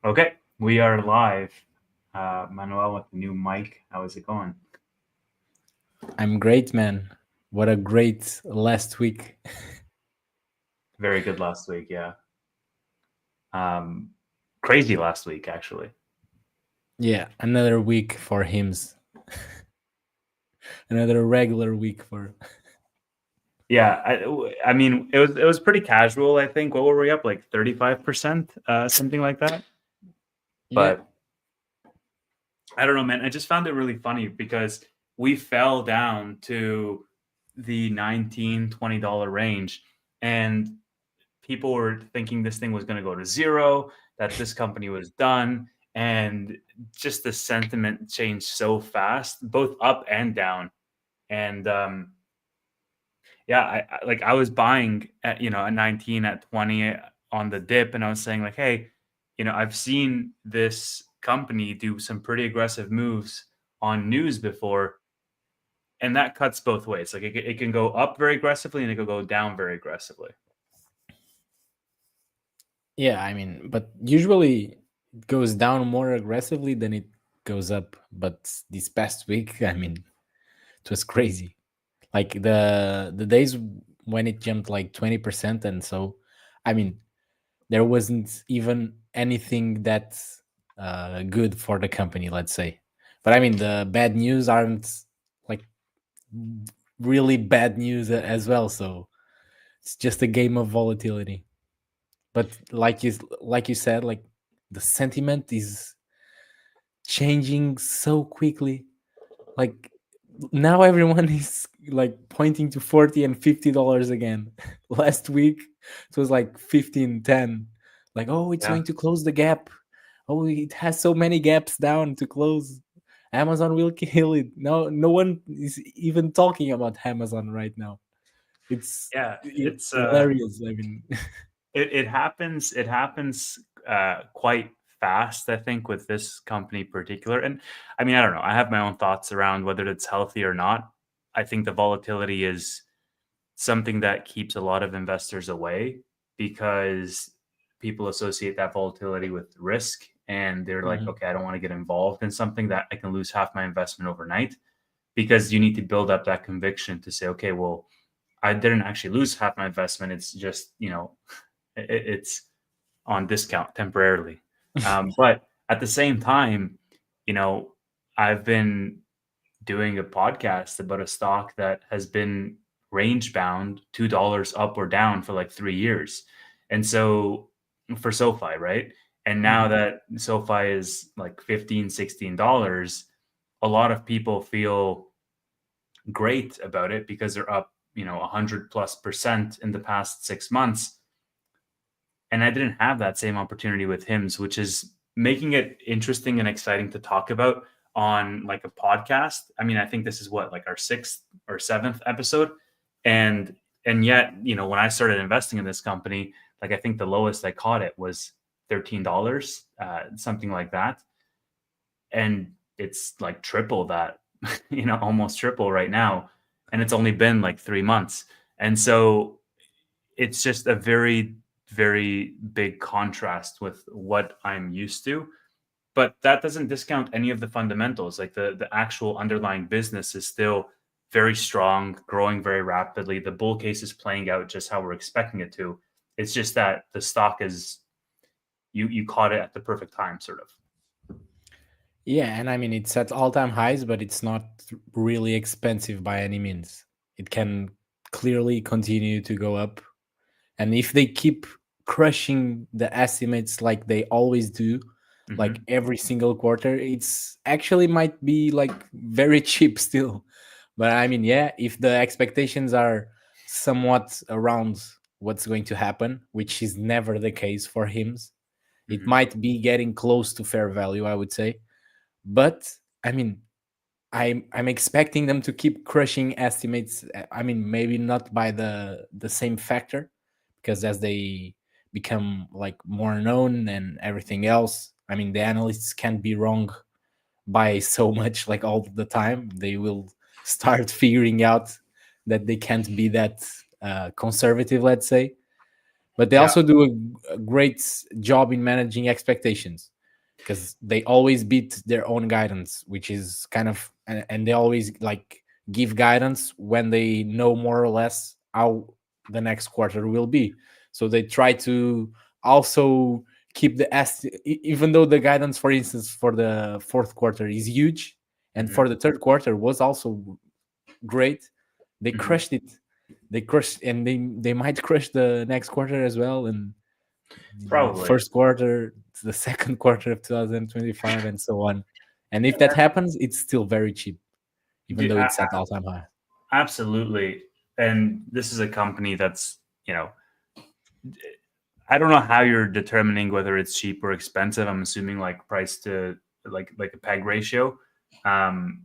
Okay, we are live. Manuel with the new mic. How is it going? I'm great, man. What a great last week. Very good last week, yeah. Um, Crazy last week, actually. Yeah, another week for hymns. Another regular week for. Yeah, I mean, it was pretty casual. I think. What were we up like 35%, something like that. Yeah. But I don't know, man. I just found it really funny because we fell down to the $19-20 range, and people were thinking this thing was going to go to zero, that this company was done, and just the sentiment changed so fast, both up and down. And yeah, I was buying at at 19, at 20 on the dip, and I was saying like, hey, I've seen this company do some pretty aggressive moves on news before, and that cuts both ways. Like it can go up very aggressively, and it can go down very aggressively. Yeah, I mean, but usually it goes down more aggressively than it goes up. But this past week, I mean, it was crazy. Like the days when it jumped like 20%, and so, I mean, there wasn't even anything that good for the company, let's say. But I mean, the bad news aren't like really bad news as well. So it's just a game of volatility. But like you said, like the sentiment is changing so quickly. Like now everyone is like pointing to $40 and $50 again. Last week it was like 15, 10. Like, oh, it's Yeah. going to close the gap. Oh, it has so many gaps down to close. Amazon will kill it. No one is even talking about Amazon right now. It's Yeah, it's hilarious. I mean, it happens quite fast, I think, with this company in particular. And I mean, I don't know. I have my own thoughts around whether it's healthy or not. I think the volatility is something that keeps a lot of investors away because people associate that volatility with risk, and they're like, mhm. okay, I don't want to get involved in something that I can lose half my investment overnight, because you need to build up that conviction to say, okay, well, I didn't actually lose half my investment. It's just, it's on discount temporarily. But at the same time, you know, I've been doing a podcast about a stock that has been range bound $2 up or down for like 3 years. And so for SoFi, right? And now Mhm. that SoFi is like 15, $16, a lot of people feel great about it because they're up, 100+% in the past 6 months. And I didn't have that same opportunity with Hims, which is making it interesting and exciting to talk about on like a podcast. I mean, I think this is what, like our sixth or seventh episode. And yet, when I started investing in this company, like I think the lowest I caught it was $13, something like that. And it's like triple that, almost triple right now. And it's only been like 3 months. And so it's just a very, very big contrast with what I'm used to. But that doesn't discount any of the fundamentals. Like the actual underlying business is still very strong, growing very rapidly. The bull case is playing out just how we're expecting it to. It's just that the stock is, you caught it at the perfect time, sort of. Yeah, and I mean it's at all-time highs, but it's not really expensive by any means. It can clearly continue to go up, and if they keep crushing the estimates like they always do, like Hmm. every single quarter, it's actually might be like very cheap still. But I mean, yeah, if the expectations are somewhat around what's going to happen, which is never the case for him, it Hmm. might be getting close to fair value, I would say. But I mean, I'm expecting them to keep crushing estimates. I mean, maybe not by the same factor, because as they become like more known and everything else, I mean, the analysts can't be wrong by so much like all the time. They will start figuring out that they can't be that conservative, let's say. But they Yeah. also do a great job in managing expectations. because they always beat their own guidance, which is kind of, and they always like give guidance when they know more or less how the next quarter will be. So they try to also keep the even though the guidance, for instance, for the fourth quarter is huge, and Mhm. for the third quarter was also great, they Mhm. crushed it. They crushed, and they might crush the next quarter as well, and the Probably. first quarter, the second quarter of 2025, and so on. And if that happens, it's still very cheap, even Dude, though it's at all-time high. absolutely. And this is a company that's, you know, I don't know how you're determining whether it's cheap or expensive. I'm assuming like price to like a peg ratio. Um,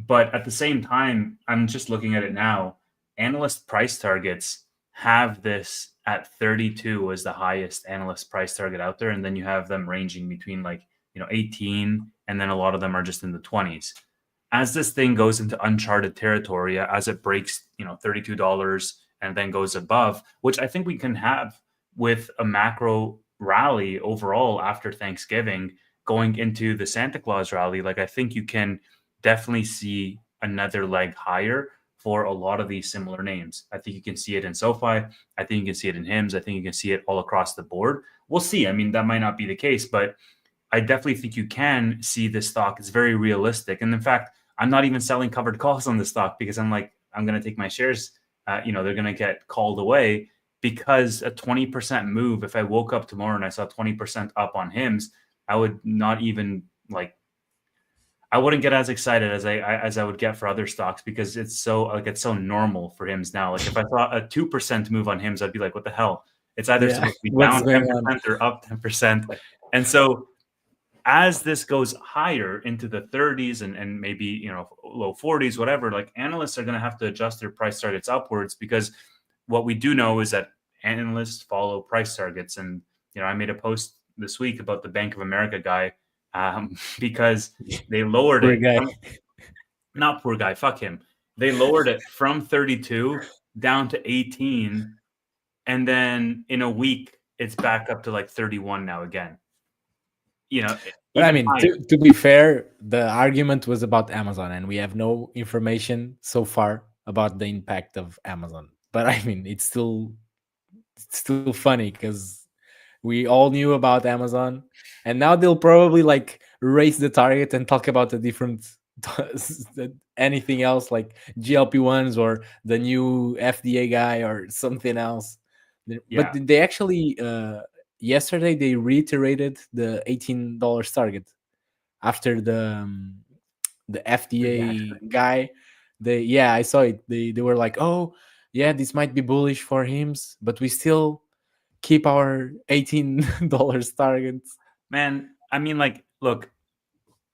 but at the same time, I'm just looking at it now. Analyst price targets have this at 32 as the highest analyst price target out there, and then you have them ranging between like 18, and then a lot of them are just in the 20s. As this thing goes into uncharted territory, as it breaks $32 and then goes above, which I think we can have with a macro rally overall after Thanksgiving going into the Santa Claus rally, like I think you can definitely see another leg higher for a lot of these similar names. I think you can see it in SoFi. I think you can see it in HIMS. I think you can see it all across the board. We'll see. I mean, that might not be the case, but I definitely think you can see this stock. It's very realistic. And in fact, I'm not even selling covered calls on this stock because I'm like, I'm going to take my shares. They're going to get called away because a 20% move, if I woke up tomorrow and I saw 20% up on HIMS, I would not even like, I wouldn't get as excited as I would get for other stocks because it's so normal for HIMS now. Like if I saw a 2% move on HIMS, I'd be like, what the hell? It's either Yeah, supposed to be what's down going on? 10% or up 10%. And so as this goes higher into the 30s and maybe low 40s, whatever, like analysts are going to have to adjust their price targets upwards because what we do know is that analysts follow price targets. And I made a post this week about the Bank of America guy because they lowered Poor it guy. from, not poor guy, fuck him. They lowered it from 32 down to 18, and then in a week it's back up to like 31 now again. But I Even mean, higher. to be fair, the argument was about Amazon, and we have no information so far about the impact of Amazon. But I mean, it's still funny because we all knew about Amazon, and now they'll probably like raise the target and talk about the different anything else like GLP-1s or the new FDA guy or something else. But Yeah. they actually yesterday they reiterated the $18 target after the FDA Reaction. guy. I saw it. They were like, oh yeah, this might be bullish for him, but we still keep our $18 targets. Man, I mean, like, look,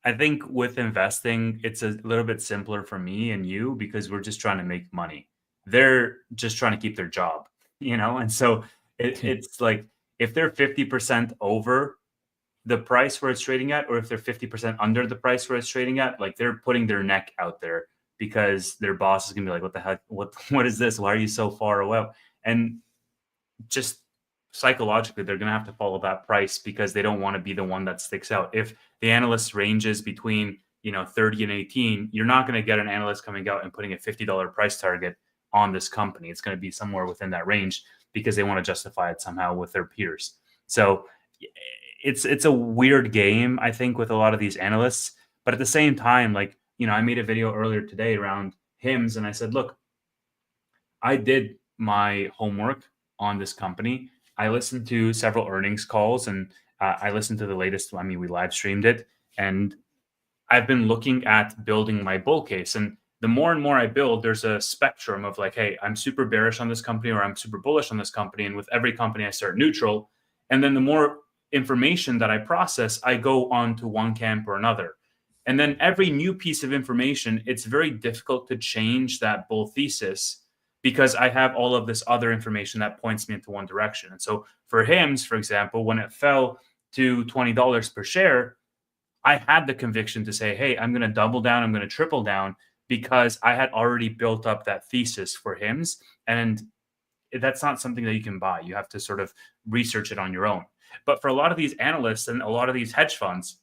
I think with investing, it's a little bit simpler for me and you because we're just trying to make money. They're just trying to keep their job. And so it's like if they're 50% over the price where it's trading at, or if they're 50% under the price where it's trading at, like they're putting their neck out there because their boss is gonna be like, what the heck? What is this? Why are you so far away? And just psychologically, they're going to have to follow that price because they don't want to be the one that sticks out. If the analyst ranges between 30 and 18, you're not going to get an analyst coming out and putting a $50 price target on this company. It's going to be somewhere within that range because they want to justify it somehow with their peers. So it's a weird game, I think, with a lot of these analysts. But at the same time, like, I made a video earlier today around HIMS, and I said, look, I did my homework on this company. I listened to several earnings calls, and I listened to the latest. I mean, we live streamed it, and I've been looking at building my bull case. And the more and more I build, there's a spectrum of like, hey, I'm super bearish on this company or I'm super bullish on this company. And with every company, I start neutral. And then the more information that I process, I go on to one camp or another. And then every new piece of information, it's very difficult to change that bull thesis because I have all of this other information that points me into one direction. And so for HIMS, for example, when it fell to $20 per share, I had the conviction to say, hey, I'm going to double down, I'm going to triple down because I had already built up that thesis for HIMS. And that's not something that you can buy. You have to sort of research it on your own. But for a lot of these analysts and a lot of these hedge funds,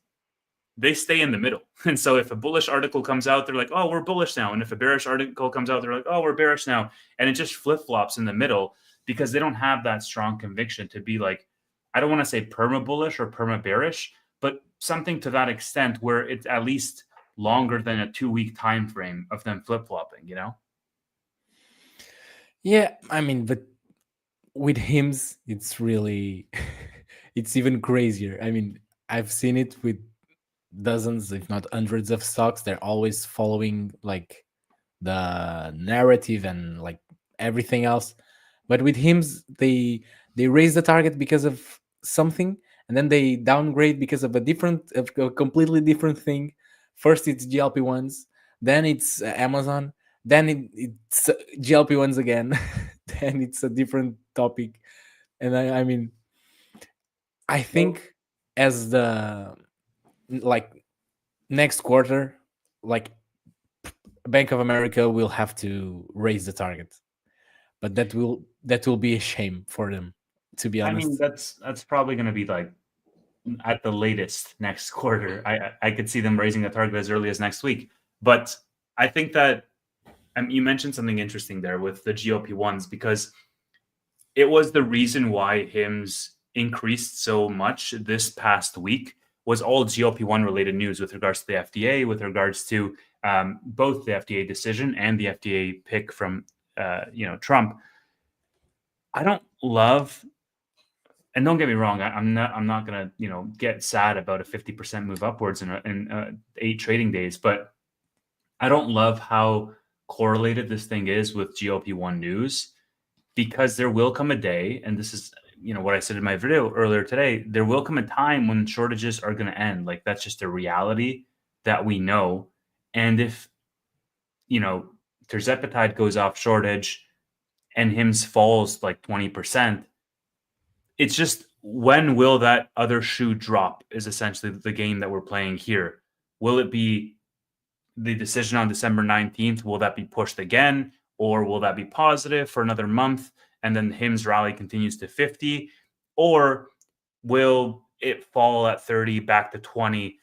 they stay in the middle. And so if a bullish article comes out, they're like, oh, we're bullish now. And if a bearish article comes out, they're like, oh, we're bearish now. And it just flip flops in the middle because they don't have that strong conviction to be like, I don't want to say perma bullish or perma bearish, but something to that extent where it's at least longer than a 2-week time frame of them flip flopping, you know? Yeah, I mean, but with hymns, it's really, it's even crazier. I mean, I've seen it with dozens, if not hundreds of stocks. They're always following like the narrative and like everything else. But with hymns, they raise the target because of something, and then they downgrade because of a completely different thing. First it's GLP-1s, then it's Amazon, then it's GLP-1s again, then it's a different topic. And I mean, I Well, think as the like next quarter, like Bank of America will have to raise the target, but that will be a shame for them, to be I mean, honest. that's probably going to be like at the latest next quarter. I could see them raising the target as early as next week. But I think that you mentioned something interesting there with the GLP-1s because it was the reason why HIMS increased so much this past week was all GLP-1 related news with regards to the FDA, with regards to both the FDA decision and the FDA pick from Trump. I don't love, and don't get me wrong, I'm not gonna get sad about a 50% move upwards in 8 trading days, but I don't love how correlated this thing is with GLP-1 news because there will come a day, and this is what I said in my video earlier today. There will come a time when shortages are going to end. Like that's just a reality that we know. And if terzepatide goes off shortage and HIMS falls like 20%, it's just when will that other shoe drop is essentially the game that we're playing here. Will it be the decision on December 19th? Will that be pushed again? Or will that be positive for another month and then HIMS rally continues to 50? Or will it fall at 30 back to 20?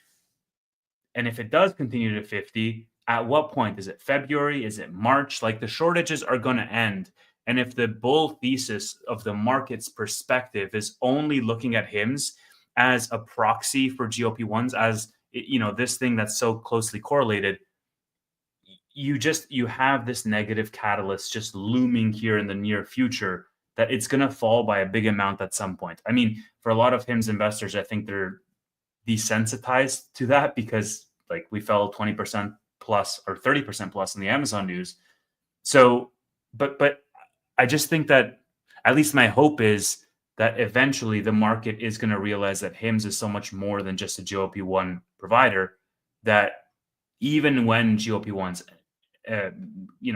And if it does continue to 50, at what point? Is it February? Is it March? Like the shortages are going to end. And if the bull thesis of the market's perspective is only looking at HIMS as a proxy for GLP-1s, as this thing that's so closely correlated, you have this negative catalyst just looming here in the near future that it's going to fall by a big amount at some point. I mean, for a lot of HIMS investors, I think they're desensitized to that because like we fell 20% plus or 30% plus in the Amazon news. So, but I just think that at least my hope is that eventually the market is going to realize that HIMS is so much more than just a GLP-1 provider, that even when GLP-1s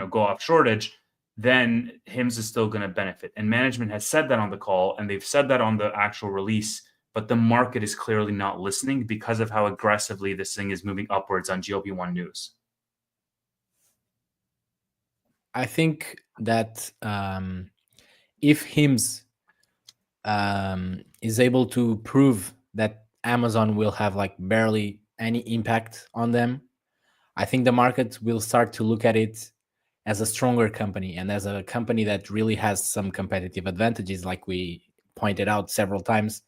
go off shortage, then HIMS is still going to benefit. And management has said that on the call, and they've said that on the actual release, but the market is clearly not listening because of how aggressively this thing is moving upwards on GLP-1 news. I think that if HIMS is able to prove that Amazon will have like barely any impact on them, I think the market will start to look at it as a stronger company and as a company that really has some competitive advantages, like we pointed out several times.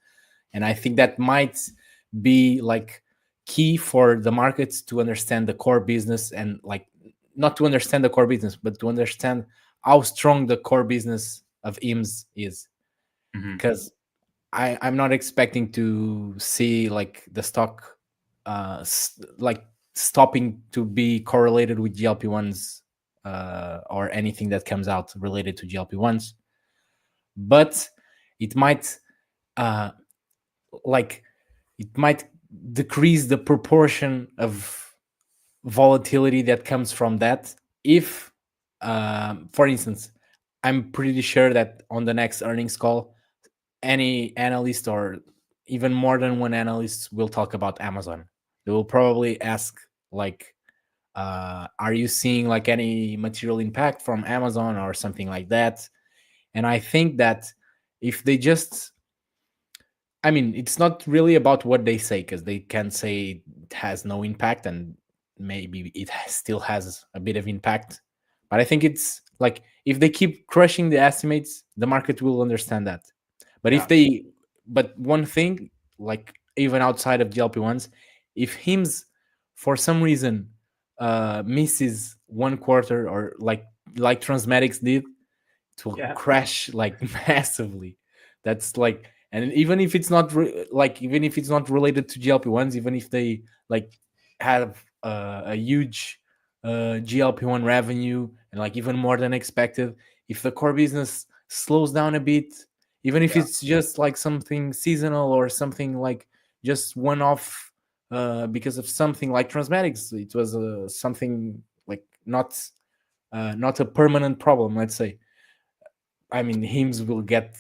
And I think that might be like key for the markets to understand the core business, and like not to understand the core business, but to understand how strong the core business of IMS is. Mm-hmm. Because I'm not expecting to see like the stock like stopping to be correlated with GLP-1s or anything that comes out related to GLP-1s, but it might uh, like it might decrease the proportion of volatility that comes from that. If for instance, I'm pretty sure that on the next earnings call, any analyst or even more than one analyst will talk about Amazon. They will probably ask like, are you seeing like any material impact from Amazon or something like that? And I think that if they just I mean, it's not really about what they say, because they can say it has no impact, and maybe still has a bit of impact. But I think it's like, if they keep crushing the estimates, the market will understand that. But if Yeah. they, but one thing, like even outside of GLP-1s, if HIMS for some reason misses one quarter, or like Transmedics did, to Yeah. crash like massively. That's like, and even if it's not even if it's not related to GLP-1s, even if they like have a huge GLP-1 revenue, and like even more than expected, if the core business slows down a bit, even if Yeah. it's just like something seasonal, or something like just one off, because of something like Transmedics, it was something like not a permanent problem, let's say. I mean, hymns will get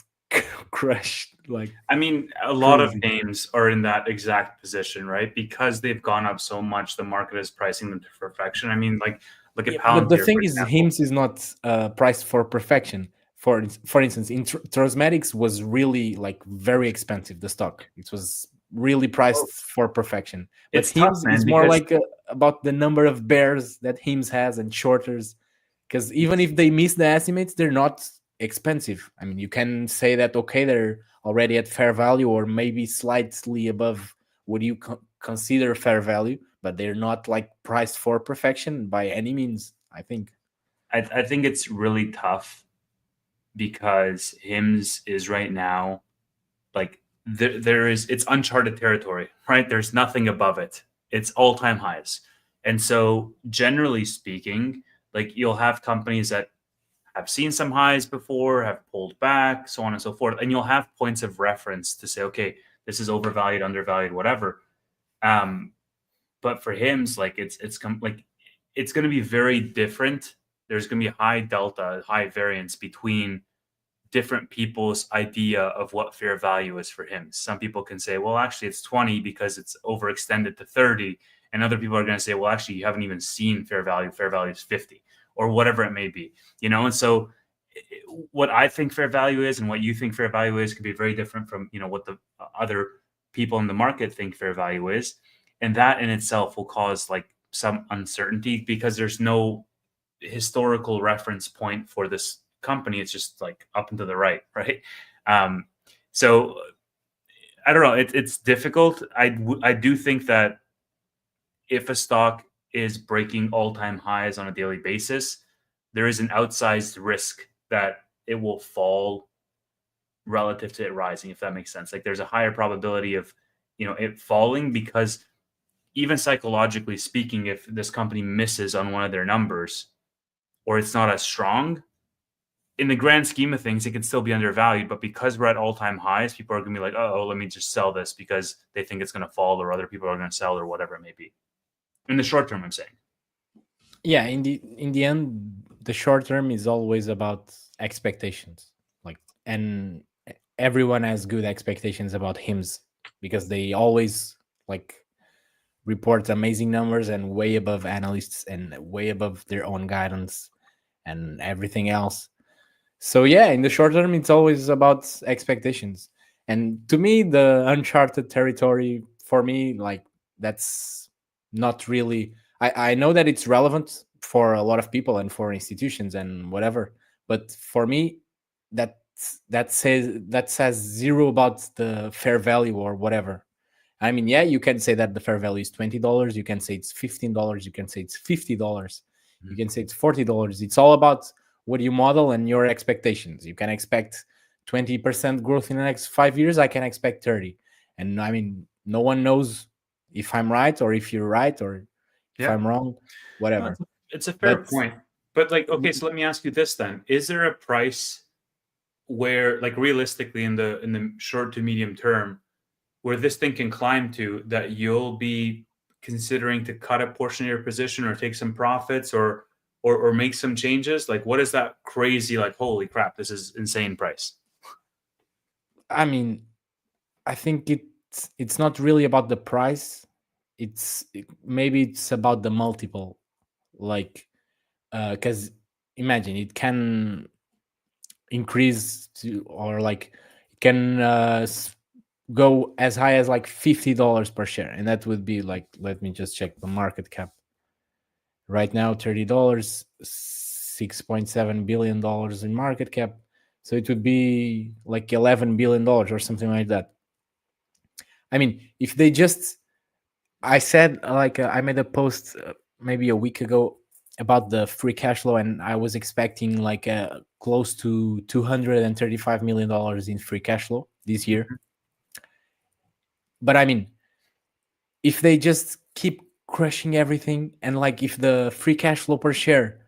crushed like I mean, a lot of crazy. names are in that exact position, right? Because they've gone up so much, the market is pricing them to perfection. I mean, like, look at Yeah, but the Palantir, for thing is, example. hymns is not priced for perfection. For instance, in Trosmetics was really like very expensive. The stock, it was really priced Oh, for perfection. But it's tough, hymns man, is more because like about the number of bears that hymns has, and shorters. Because even if they miss the estimates, they're not expensive. I mean, you can say that, okay, they're already at fair value, or maybe slightly above what you consider fair value, but they're not like priced for perfection by any means, I think. I think it's really tough because Hims is right now like it's uncharted territory, right? There's nothing above it. It's all time highs. And so generally speaking, like you'll have companies that have seen some highs before, have pulled back, so on and so forth. And you'll have points of reference to say, okay, this is overvalued, undervalued, whatever. Um, but for Hims, like like it's going to be very different. There's going to be a high delta, high variance between different people's idea of what fair value is for him. Some people can say, well, actually, it's 20 because it's overextended to 30. And other people are going to say, well, actually, you haven't even seen fair value. Fair value is 50 or whatever it may be, And so what I think fair value is and what you think fair value is could be very different from, what the other people in the market think fair value is. And that in itself will cause like some uncertainty because there's no historical reference point for this company. It's just like up and to the right, right? Um, so I don't know. It's difficult. I do think that if a stock is breaking all time highs on a daily basis, there is an outsized risk that it will fall relative to it rising, if that makes sense. Like there's a higher probability of it falling because even psychologically speaking, if this company misses on one of their numbers or it's not as strong, in the grand scheme of things, it can still be undervalued. But because we're at all time highs, people are going to be like, oh, let me just sell this because they think it's going to fall or other people are going to sell or whatever it may be. In the short term, I'm saying. Yeah, in the end, the short term is always about expectations. Like, and everyone has good expectations about hymns, because they always like report amazing numbers, and way above analysts, and way above their own guidance and everything else. So yeah, in the short term, it's always about expectations. And to me, the uncharted territory, for me, like, that's not really. I know that it's relevant for a lot of people and for institutions and whatever, but for me, that that says zero about the fair value or whatever. I mean, yeah, you can say that the fair value is $20. You can say it's $15. You can say it's $50. You can say it's $40. It's all about what you model and your expectations. You can expect 20% growth in the next 5 years. I can expect 30. And I mean, no one knows if I'm right, or if you're right, or if Yeah, I'm wrong, no, whatever. it's a fair But point. But like, okay, so let me ask you this then: Is there a price where, like, realistically, in the short to medium term, where this thing can climb to that you'll be considering to cut a portion of your position or take some profits or make some changes? Like, what is that crazy, like, holy crap, this is insane price? I mean, I think it's not really about the price. Maybe it's about the multiple. Like, because imagine it can increase to, or like, it can go as high as like $50 per share, and that would be like, let me just check the market cap right now. $30, $6.7 billion in market cap, so it would be like $11 billion or something like that. I mean, if they just, I said like I made a post maybe a week ago about the free cash flow, and I was expecting like close to $235 million in free cash flow this year. But I mean, if they just keep crushing everything, and like if the free cash flow per share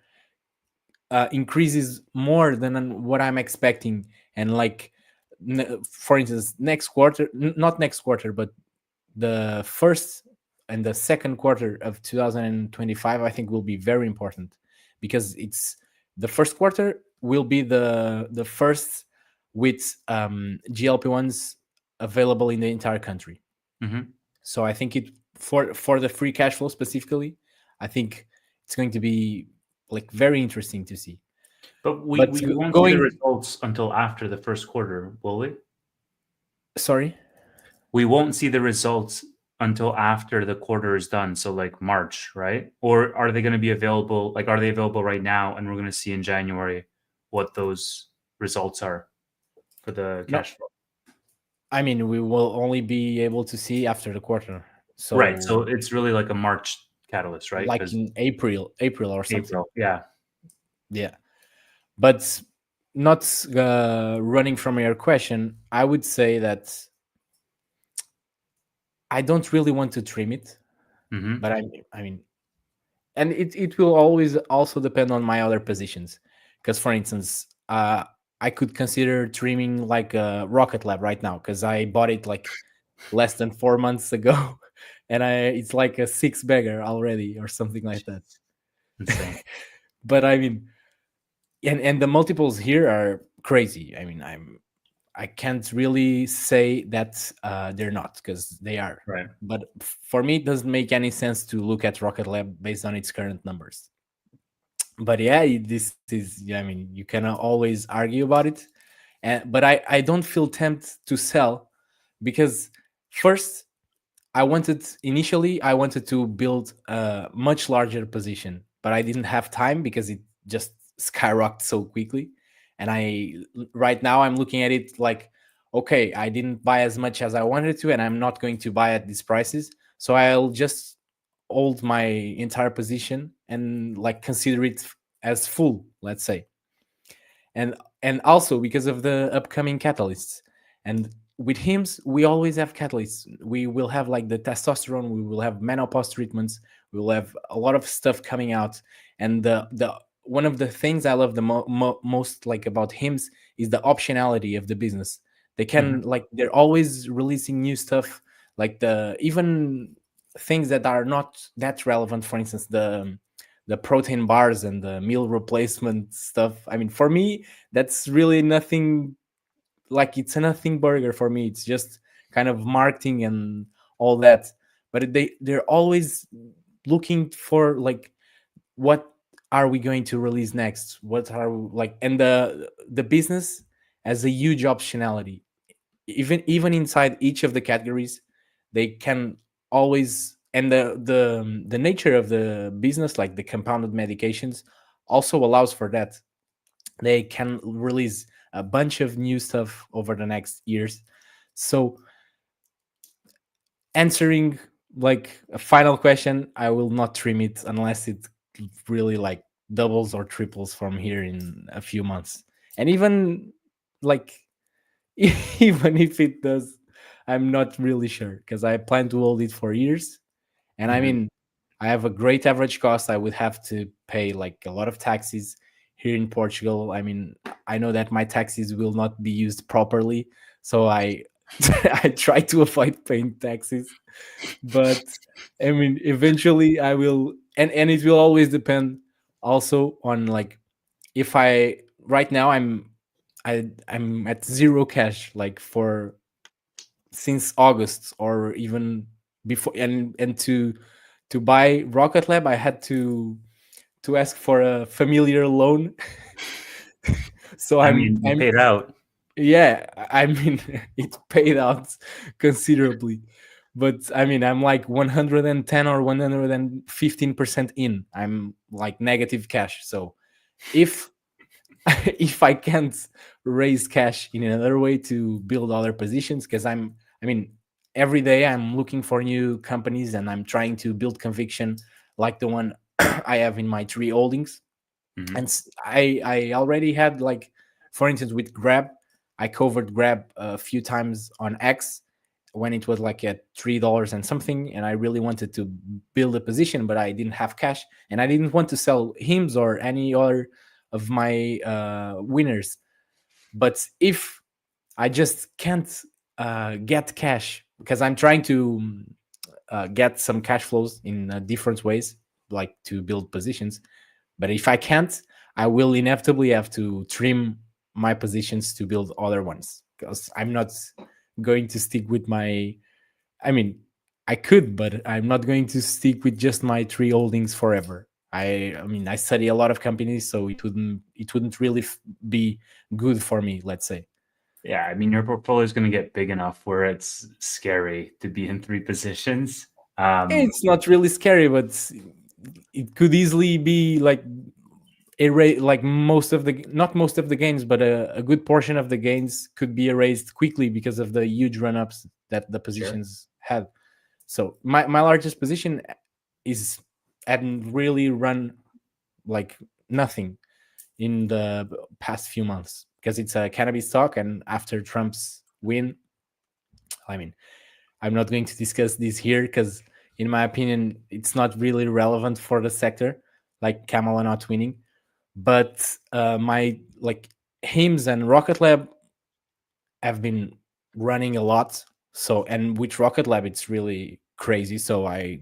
increases more than what I'm expecting, and like for instance next quarter, not next quarter, but the first and the second quarter of 2025, I think will be very important, because it's the first quarter will be the first with GLP-1s available in the entire country. Mm-hmm. So I think it, for the free cash flow specifically, I think it's going to be like very interesting to see. But we, But we won't see the going, results until after the first quarter, will we? sorry. We won't see the results until after the quarter is done. So like March, right? Or are they going to be available? Like, are they available right now? And we're going to see in January what those results are for the No, cash flow. I mean, we will only be able to see after the quarter. Right. So So it's really like a March catalyst, right? like Because in April or something. April. Yeah. Yeah. But not running from your question, I would say that I don't really want to trim it, Mm-hmm. but I mean, and it will always also depend on my other positions. Because for instance, I could consider trimming like a Rocket Lab right now, because I bought it like less than 4 months ago, and I it's like a six bagger already or something like that. Insane. But I mean, and the multiples here are crazy. I mean, I can't really say that they're not, because they are. Right. But for me, it doesn't make any sense to look at Rocket Lab based on its current numbers. But yeah, this is, yeah, I mean, you can always argue about it. But I don't feel tempted to sell, because first, I wanted to build a much larger position, but I didn't have time because it just skyrocketed so quickly. And right now I'm looking at it like, okay, I didn't buy as much as I wanted to, and I'm not going to buy at these prices. So I'll just hold my entire position and like consider it as full, let's say. And also because of the upcoming catalysts. And with hymns, we always have catalysts. We will have like the testosterone, we will have menopause treatments, we will have a lot of stuff coming out. And the one of the things I love the most like about hymns is the optionality of the business. They Mm-hmm. can like, they're always releasing new stuff, like the even things that are not that relevant. For instance, the protein bars and the meal replacement stuff. I mean, for me, that's really nothing. Like, it's a nothing burger for me. It's just kind of marketing and all that. But they're always looking for like, what are we going to release next? What are like, and the business has a huge optionality. Even inside each of the categories, they can always, and the nature of the business, like the compounded medications, also allows for that. They can release a bunch of new stuff over the next years. So, answering like a final question, I will not trim it unless it really like doubles or triples from here in a few months. And even like, even if it does, I'm not really sure, because I plan to hold it for years. And I Mm-hmm. mean, I have a great average cost. I would have to pay like a lot of taxes here in Portugal. I mean, I know that my taxes will not be used properly, so I I try to avoid paying taxes. But I mean, eventually I will, and it will always depend also on like, if I right now I'm at zero cash, like for since August or even before. And to buy Rocket Lab, I had to ask for a familiar loan. So I mean, you I'm paid out. Yeah, I mean, it paid out considerably. But I mean, I'm like 110 or 115% in. I'm like negative cash. So if if I can't raise cash in another way to build other positions, because I mean, every day I'm looking for new companies and I'm trying to build conviction like the one I have in my three holdings. Hmm. And I already had, like, for instance, with Grab, I covered Grab a few times on X when it was like at $3 and something, and I really wanted to build a position, but I didn't have cash, and I didn't want to sell Hims or any other of my winners. But if I just can't get cash, because I'm trying to get some cash flows in different ways, like to build positions. But if I can't, I will inevitably have to trim my positions to build other ones, because I'm not going to stick with my. I mean, I could, but I'm not going to stick with just my three holdings forever. I mean, I study a lot of companies, so it wouldn't really be good for me. Let's say. Yeah, I mean, your portfolio is going to get big enough where it's scary to be in three positions. It's not really scary, but it could easily be like like most of the, not most of the gains, but a good portion of the gains could be erased quickly because of the huge run-ups that the Sure. positions had. So my largest position is hadn't really run like nothing in the past few months, because it's a cannabis stock, and after Trump's win, I mean, I'm not going to discuss this here because, in my opinion, it's not really relevant for the sector, like Kamala not winning. But my, like, Hims and Rocket Lab have been running a lot. So, and with Rocket Lab, it's really crazy. So I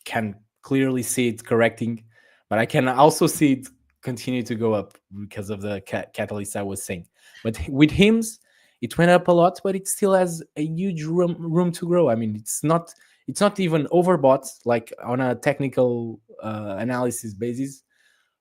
can clearly see it correcting, but I can also see it continue to go up because of the catalyst I was saying. But with Hims, it went up a lot, but it still has a huge room to grow. I mean, it's not even overbought, like on a technical analysis basis.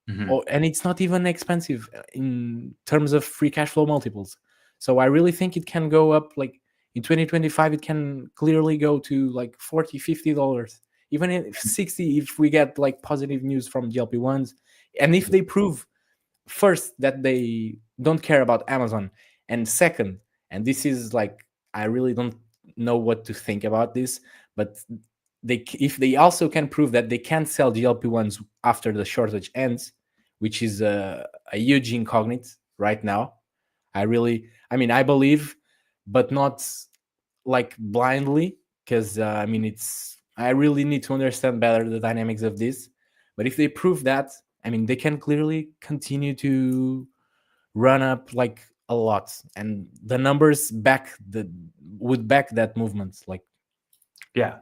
Hmm. Oh, and it's not even expensive in terms of free cash flow multiples. So I really think it can go up, like in 2025 it can clearly go to like 40, $50, even if 60, if we get like positive news from GLP-1s, and if they prove, first, that they don't care about Amazon, and second, and this is like, I really don't know what to think about this, but if they also can prove that they can't sell GLP-1s after the shortage ends, which is a huge incognite right now. I mean, I believe, but not like blindly, because I mean, I really need to understand better the dynamics of this. But if they prove that, I mean, they can clearly continue to run up like a lot, and the numbers would back that movement. Like, Yeah.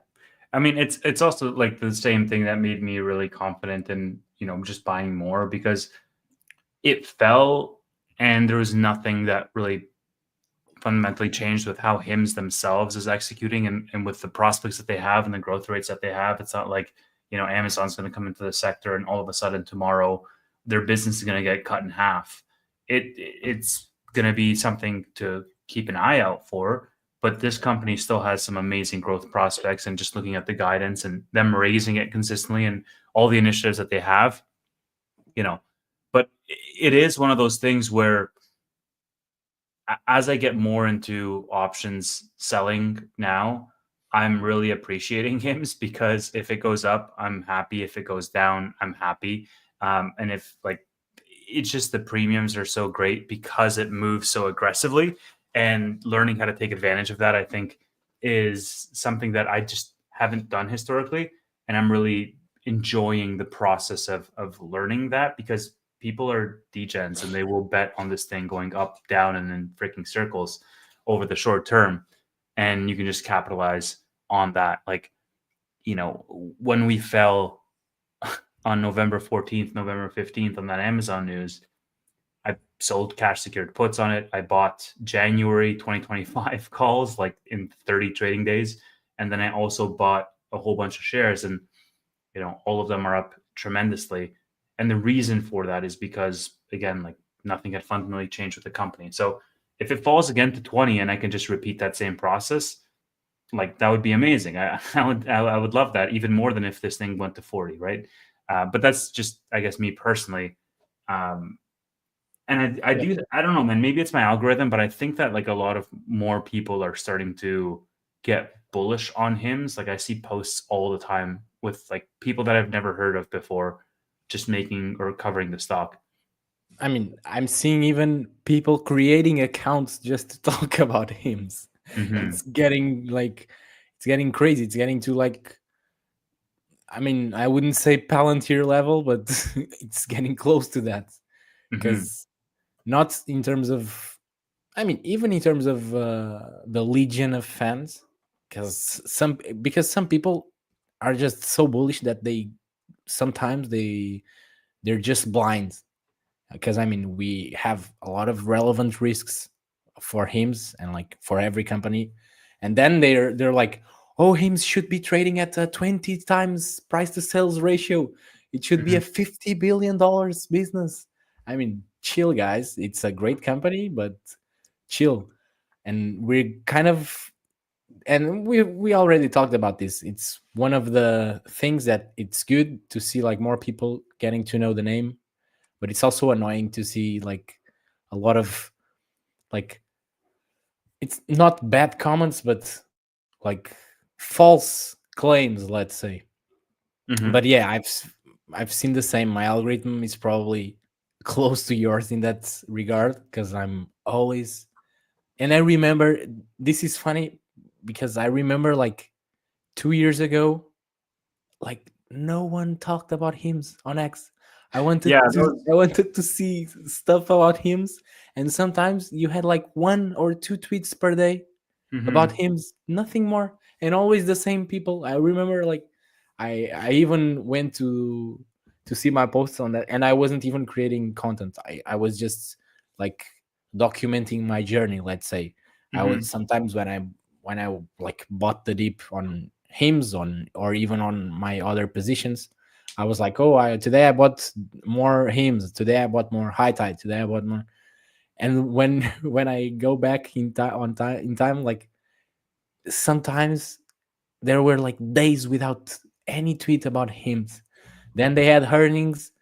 I mean, it's also like the same thing that made me really confident in, just buying more because it fell and there was nothing that really fundamentally changed with how Hims themselves is executing and with the prospects that they have and the growth rates that they have. It's not like, Amazon's going to come into the sector and all of a sudden tomorrow their business is going to get cut in half. It's going to be something to keep an eye out for. But this company still has some amazing growth prospects, and just looking at the guidance and them raising it consistently and all the initiatives that they have, you know. But it is one of those things where as I get more into options selling now, I'm really appreciating Hims because if it goes up, I'm happy. If it goes down, I'm happy. And if like it's just the premiums are so great because it moves so aggressively, and learning how to take advantage of that, I think, is something that I just haven't done historically. And I'm really enjoying the process of learning that because people are degens and they will bet on this thing going up, down, and in freaking circles over the short term. And you can just capitalize on that. Like, when we fell on November 14th, November 15th on that Amazon news, I sold cash secured puts on it. I bought January 2025 calls like in 30 trading days. And then I also bought a whole bunch of shares. And all of them are up tremendously. And the reason for that is because, again, like nothing had fundamentally changed with the company. So if it falls again to 20 and I can just repeat that same process, like that would be amazing. I would love that even more than if this thing went to 40, right? But that's just, I guess, me personally. Um, and I Yeah. do, I don't know, man, maybe it's my algorithm, but I think that like a lot of more people are starting to get bullish on hymns. Like I see posts all the time with like people that I've never heard of before, just making or covering the stock. I mean, I'm seeing even people creating accounts just to talk about hymns. Hmm. It's getting like, it's getting crazy. It's getting to like, I mean, I wouldn't say Palantir level, but it's getting close to that. Hmm. Because not in terms of, I mean, even in terms of the legion of fans, because some people are just so bullish that they sometimes they're just blind. Because I mean, we have a lot of relevant risks for HIMS and like for every company, and then they're like, oh, HIMS should be trading at a 20 times price to sales ratio. It should be Hmm. a $50 billion business. I mean, chill, guys. It's a great company, but chill. And we're kind of, and we already talked about this. It's one of the things that it's good to see like more people getting to know the name, but it's also annoying to see like a lot of like, it's not bad comments, but like false claims, let's say. Hmm. But yeah, I've seen the same. My algorithm is probably close to yours in that regard, because I'm always, and I remember, this is funny because I remember like 2 years ago, like no one talked about hymns on X. Yeah, that was. I wanted to see stuff about hymns, and sometimes you had like 1 or 2 tweets per day about Hmm. hymns, nothing more, and always the same people. I remember like I even went to see my posts on that, and I wasn't even creating content. I was just like documenting my journey, let's say. I was Hmm. sometimes when I like bought the dip on hymns on, or even on my other positions, I was like, oh, today I bought more hymns, today I bought more high tide, today I bought more. And when when I go back in time, in time, like sometimes there were like days without any tweet about hymns. Then they had earnings,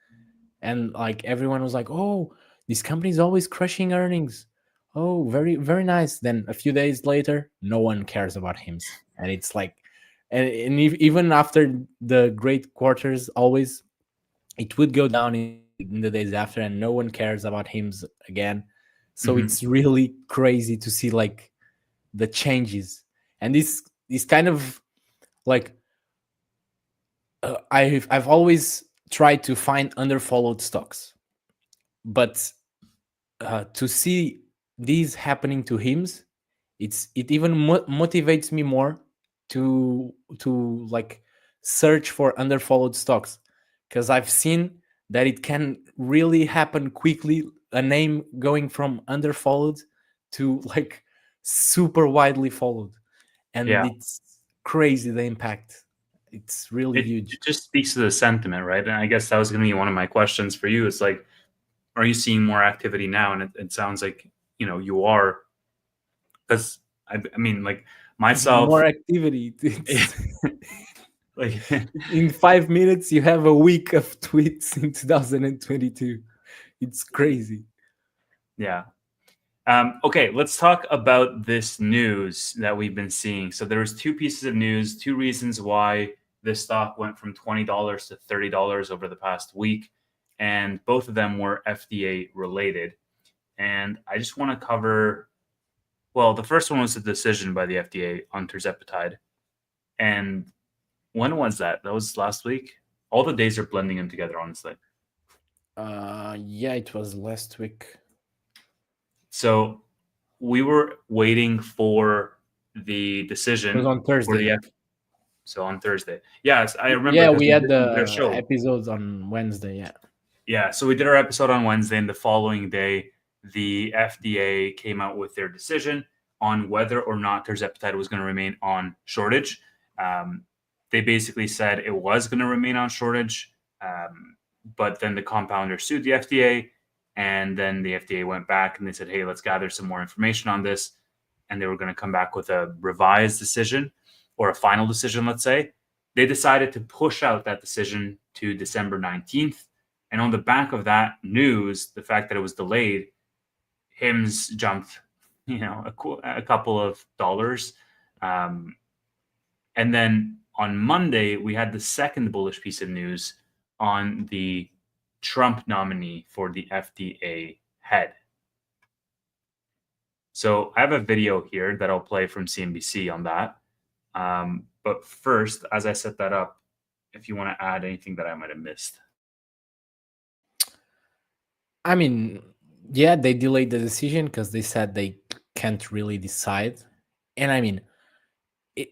and like everyone was like, oh, this company is always crushing earnings. Oh, very very nice. Then a few days later, no one cares about hymns, and it's like, even after the great quarters, always it would go down in the days after, and no one cares about hymns again. So Hmm. it's really crazy to see like the changes, and this is kind of like, I've always tried to find underfollowed stocks, but to see these happening to hymns, it even motivates me more to like search for underfollowed stocks, because I've seen that it can really happen quickly. A name going from underfollowed to like super widely followed, and Yeah. it's crazy the impact. It's really It huge. just speaks to the sentiment, right? And I guess that was going to be one of my questions for you. It's like, are you seeing more activity now? And it sounds like, you are, because I mean, like myself, More activity. It's like, in 5 minutes you have a week of tweets in 2022. It's crazy. yeah. Okay, let's talk about this news that we've been seeing. So there was two pieces of news, two reasons why this stock went from $20 to $30 over the past week, and both of them were FDA related. And I just want to cover. Well, the first one was a decision by the FDA on tirzepatide, and when was that? That was last week. All the days are blending in together, honestly. Yeah, it was last week. So we were waiting for the It was decision on for the Thursday. so on Thursday. Yes, I remember Yeah, because we we had did our the show. episodes on Wednesday. Yeah. Yeah, so we did our episode on Wednesday, and the following day, the FDA came out with their decision on whether or not tirzepatide was going to remain on shortage. Um, they basically said it was going to remain on shortage, but then the compounder sued the FDA. And then the FDA went back and they said, hey, let's gather some more information on this. And they were going to come back with a revised decision or a final decision, let's say. They decided to push out that decision to December 19th. And on the back of that news, the fact that it was delayed, HIMS jumped, a couple of dollars. And then on Monday, we had the second bullish piece of news on the Trump nominee for the FDA head. So I have a video here that I'll play from CNBC on that. But first, as I set that up, if you want to add anything that I might have missed. I mean, yeah, they delayed the decision because they said they can't really decide. And I mean,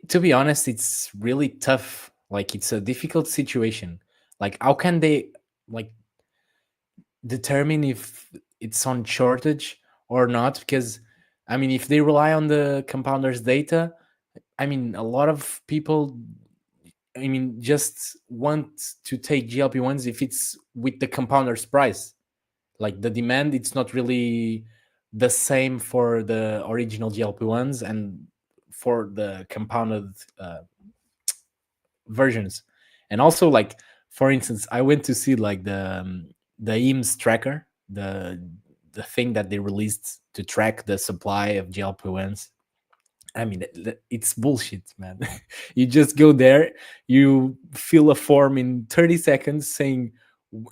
to be honest, it's really tough. Like, it's a difficult situation. Like, how can they like determine if it's on shortage or not? Because I mean, if they rely on the compounders data, I mean, a lot of people, I mean, just want to take GLP-1s if it's with the compounder's price. Like, the demand, it's not really the same for the original GLP-1s and for the compounded versions. And also, like, for instance, I went to see like the IMS tracker, the thing that they released to track the supply of GLP-1s. I mean, it's bullshit, man. You just go there, you fill a form in 30 seconds saying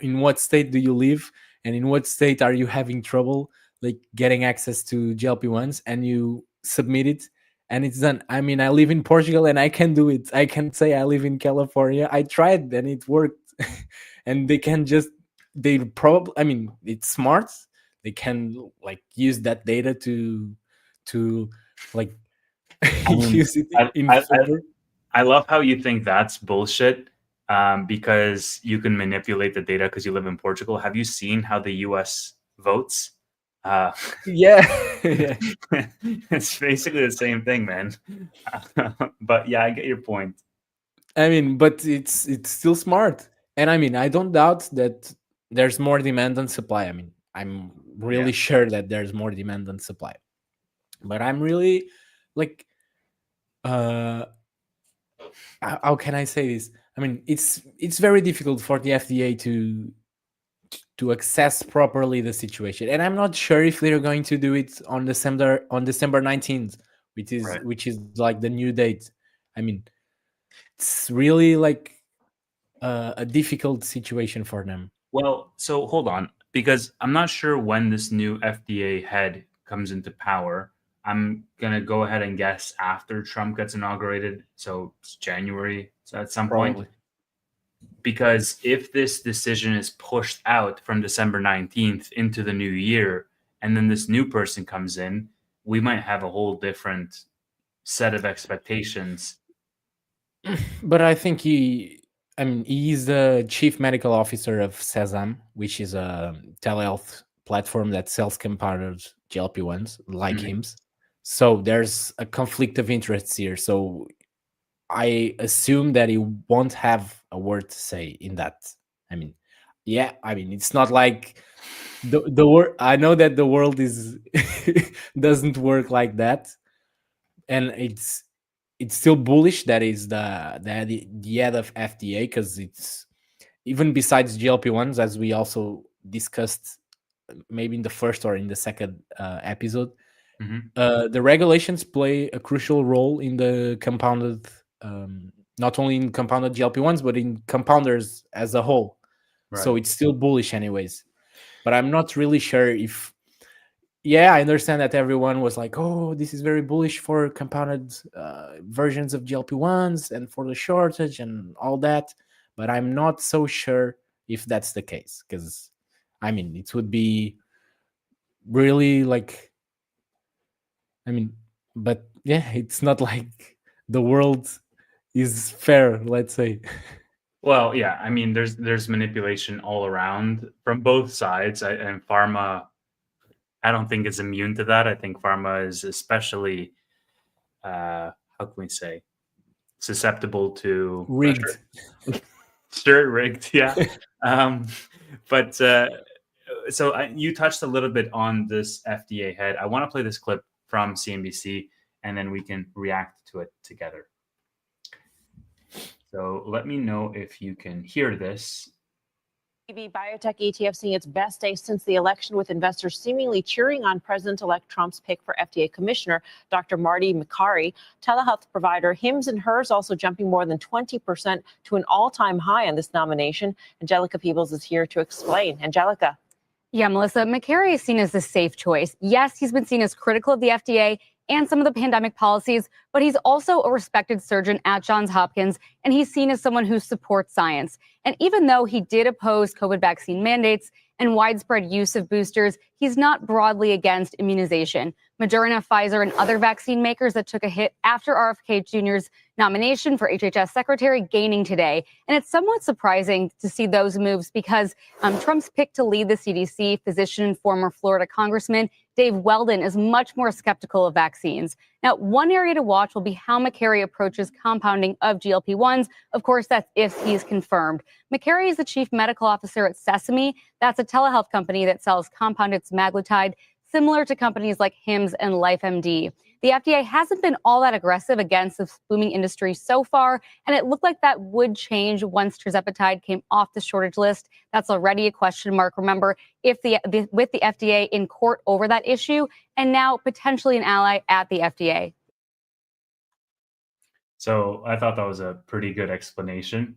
in what state do you live and in what state are you having trouble like getting access to GLP-1s, and you submit it and it's done. I mean, I live in Portugal and I can do it. I can say I live in California. I tried and it worked. And they can just, they probably, I mean, it's smart. They can like use that data to like I mean, use it I, in I, I, favor. I love how you think that's bullshit because you can manipulate the data because you live in Portugal. Have you seen how the US votes? Uh, Yeah. Yeah. it's basically the same thing, man. But yeah, I get your point. I mean, but it's still smart. And I mean, I don't doubt that there's more demand than supply. I mean, I'm Yeah. really sure that there's more demand than supply. But I'm really like uh how can I say this? I mean, it's very difficult for the FDA to assess properly the situation. And I'm not sure if they're going to do it on December 19th, Right. which is like the new date. I mean, it's really like a difficult situation for them. Well, so hold on, because I'm not sure when this new FDA head comes into power. I'm gonna go ahead and guess after Trump gets inaugurated, so it's January, so at some point. Probably. Because if this decision is pushed out from December 19th into the new year, and then this new person comes in, we might have a whole different set of expectations. But I think I mean, he's the chief medical officer of Sesam, which is a telehealth platform that sells compounded GLP-1s like Mhm. HIMS. So there's a conflict of interests here. So I assume that he won't have a word to say in that. I mean, yeah, I mean, it's not like the world. I know that the world is doesn't work like that, and it's still bullish that is the head of FDA, because it's even besides GLP-1s, as we also discussed maybe in the first or in the second episode. Mhm. The regulations play a crucial role in the compounded, not only in compounded GLP-1s, but in compounders as a whole. So Right. it's still bullish, anyways. But I'm not really sure if. Yeah, I understand that everyone was like, "Oh, this is very bullish for compounded versions of GLP-1s and for the shortage and all that." But I'm not so sure if that's the case, because I mean, it would be really like, I mean, but yeah, it's not like the world is fair, let's say. Well, yeah, I mean, there's manipulation all around from both sides, and pharma. I don't think is immune to that. I think pharma is especially, how can we say, susceptible to Rigged. pressure. Sure, rigged, yeah. Um, but So you touched a little bit on this FDA head. I want to play this clip from CNBC, and then we can react to it together. So let me know if you can hear this. Biotech ETF seeing its best day since the election, with investors seemingly cheering on President-elect Trump's pick for FDA Commissioner Dr. Marty Makary. Telehealth provider Hims & Hers also jumping more than 20% to an all-time high on this nomination. Angelica Peebles is here to explain. Angelica. Yeah, Melissa, Makary is seen as a safe choice. Yes, he's been seen as critical of the FDA and some of the pandemic policies, but he's also a respected surgeon at Johns Hopkins, and he's seen as someone who supports science. And even though he did oppose COVID vaccine mandates and widespread use of boosters, he's not broadly against immunization. Moderna, Pfizer, and other vaccine makers that took a hit after RFK Jr.'s nomination for HHS secretary gaining today. And it's somewhat surprising to see those moves because Trump's pick to lead the CDC, physician and former Florida Congressman Dave Weldon, is much more skeptical of vaccines. Now, one area to watch will be how Makary approaches compounding of GLP-1s. Of course, that's if he's confirmed. Makary is the chief medical officer at Sesame. That's a telehealth company that sells compounded semaglutide, similar to companies like Hims and LifeMD. The FDA hasn't been all that aggressive against this booming industry so far, and it looked like that would change once tirzepatide came off the shortage list. That's already a question mark. Remember, if with the FDA in court over that issue, and now potentially an ally at the FDA. So I thought that was a pretty good explanation.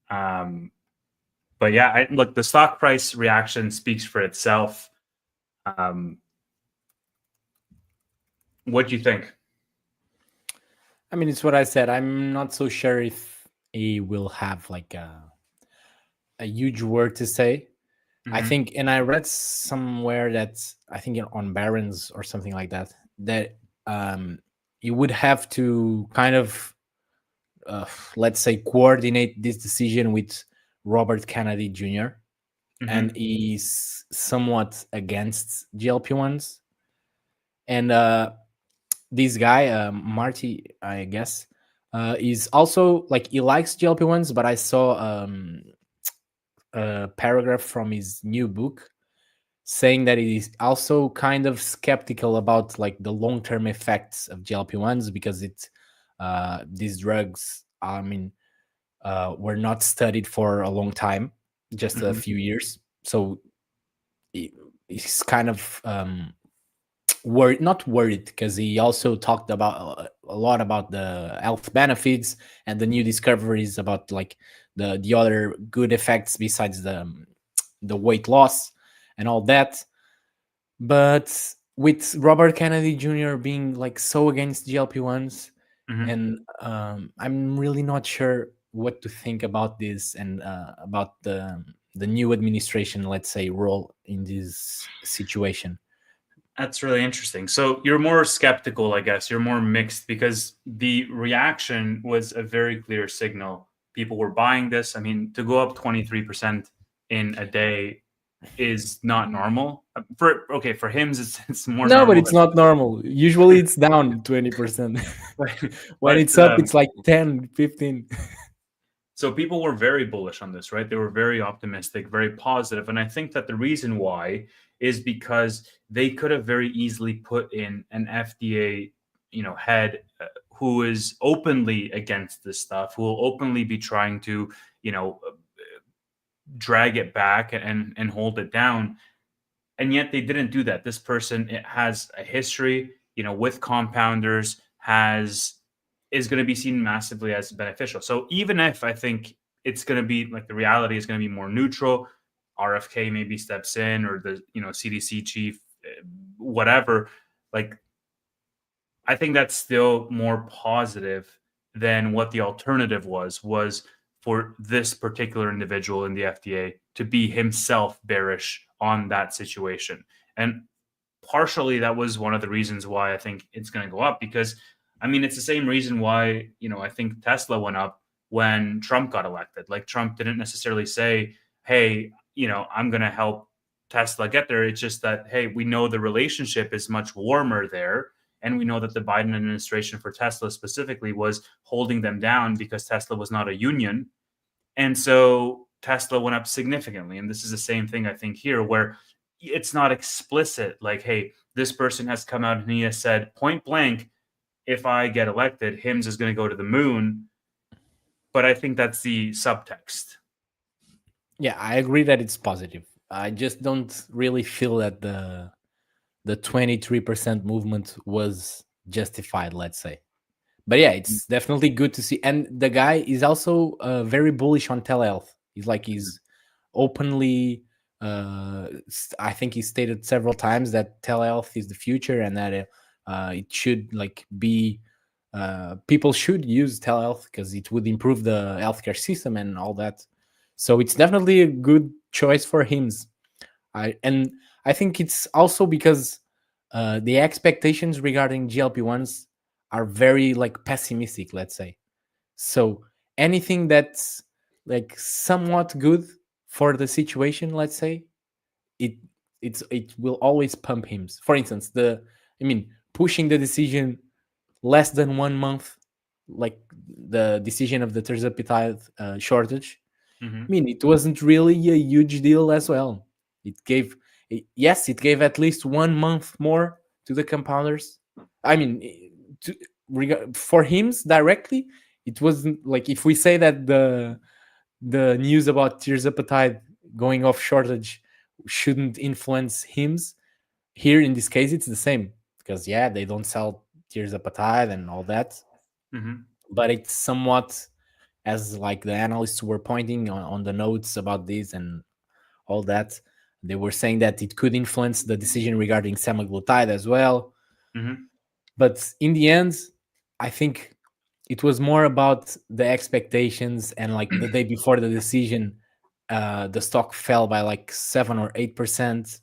But yeah, look, the stock price reaction speaks for itself. What do you think? I mean, it's what I said. I'm not so sure if he will have like a huge word to say. I think, and I read somewhere that I think on Barron's or something like that, that you would have to kind of, let's say, coordinate this decision with Robert Kennedy Jr. And he's somewhat against GLP-1s. And this guy, Marty, I guess, is also like, he likes GLP-1s, but I saw a paragraph from his new book saying that he is also kind of skeptical about like the long-term effects of GLP-1s because these drugs, I mean, were not studied for a long time, just a few years. So he's kind of not worried, because he also talked about a lot about the health benefits and the new discoveries about like the other good effects besides the weight loss and all that. But with Robert Kennedy Jr. being like so against GLP-1s, and I'm really not sure what to think about this and about the new administration, let's say, role in this situation. That's really interesting. So you're more skeptical, I guess. You're more mixed because the reaction was a very clear signal. People were buying this. I mean, to go up 23% in a day is not normal. For Hims, it's more no, normal. But it's not normal. Usually it's down 20%. When it's up, it's like 10, 15. So people were very bullish on this, right? They were very optimistic, very positive. And I think that the reason why is because they could have very easily put in an FDA, head who is openly against this stuff, who will openly be trying to, drag it back and hold it down. And yet they didn't do that. This person, it has a history, with compounders, is going to be seen massively as beneficial. So even if I think it's going to be like, the reality is going to be more neutral, RFK maybe steps in, or the CDC chief, whatever, like, I think that's still more positive than what the alternative was for this particular individual in the FDA to be himself bearish on that situation. And partially that was one of the reasons why I think it's going to go up, because I mean, it's the same reason why, I think Tesla went up when Trump got elected. Like, Trump didn't necessarily say, hey, I'm going to help Tesla get there. It's just that, hey, we know the relationship is much warmer there. And we know that the Biden administration, for Tesla specifically, was holding them down because Tesla was not a union. And so Tesla went up significantly. And this is the same thing, I think, here, where it's not explicit, like, hey, this person has come out and he has said point blank, if I get elected, HIMS is going to go to the moon. But I think that's the subtext. Yeah, I agree that it's positive. I just don't really feel that the 23% movement was justified, let's say. But yeah, it's definitely good to see. And the guy is also very bullish on telehealth. He's openly, I think he stated several times that telehealth is the future, and that it should like be, people should use telehealth because it would improve the healthcare system and all that. So it's definitely a good choice for him. I think it's also because the expectations regarding GLP-1s are very like pessimistic, let's say. So anything that's like somewhat good for the situation, let's say, it it will always pump him. For instance, pushing the decision less than 1 month, like the decision of the terzepatide shortage. Mm-hmm. I mean, it wasn't really a huge deal as well. It gave, yes, it gave at least 1 month more to the compounders. I mean, for him directly, it wasn't like, if we say that the news about tirzepatide going off shortage shouldn't influence HIMS, here in this case it's the same, because yeah, they don't sell tirzepatide and all that. Mm-hmm. But it's somewhat, as like the analysts were pointing on the notes about this and all that, they were saying that it could influence the decision regarding semaglutide as well. Mm-hmm. But in the end, I think it was more about the expectations, and like the day before the decision, the stock fell by like 7 or 8%.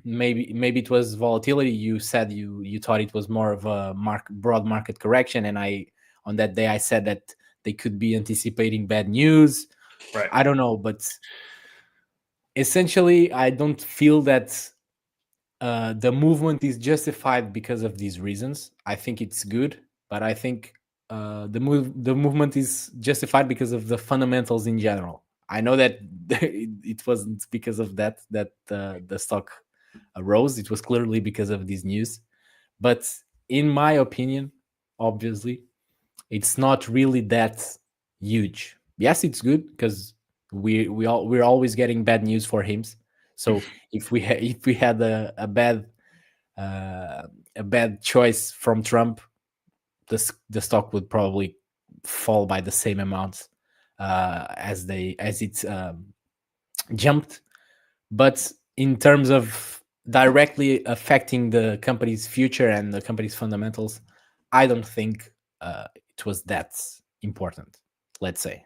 Maybe it was volatility. You said you thought it was more of a broad market correction, and on that day I said that they could be anticipating bad news. Right. I don't know, but essentially I don't feel that the movement is justified because of these reasons. I think it's good, but I think the movement is justified because of the fundamentals in general. I know that it wasn't because of that the stock rose. It was clearly because of this news. But in my opinion, obviously, it's not really that huge. Yes, it's good because we're always getting bad news for him. So if we had a bad choice from Trump, the stock would probably fall by the same amount as it jumped. But in terms of directly affecting the company's future and the company's fundamentals, I don't think it was that important, let's say.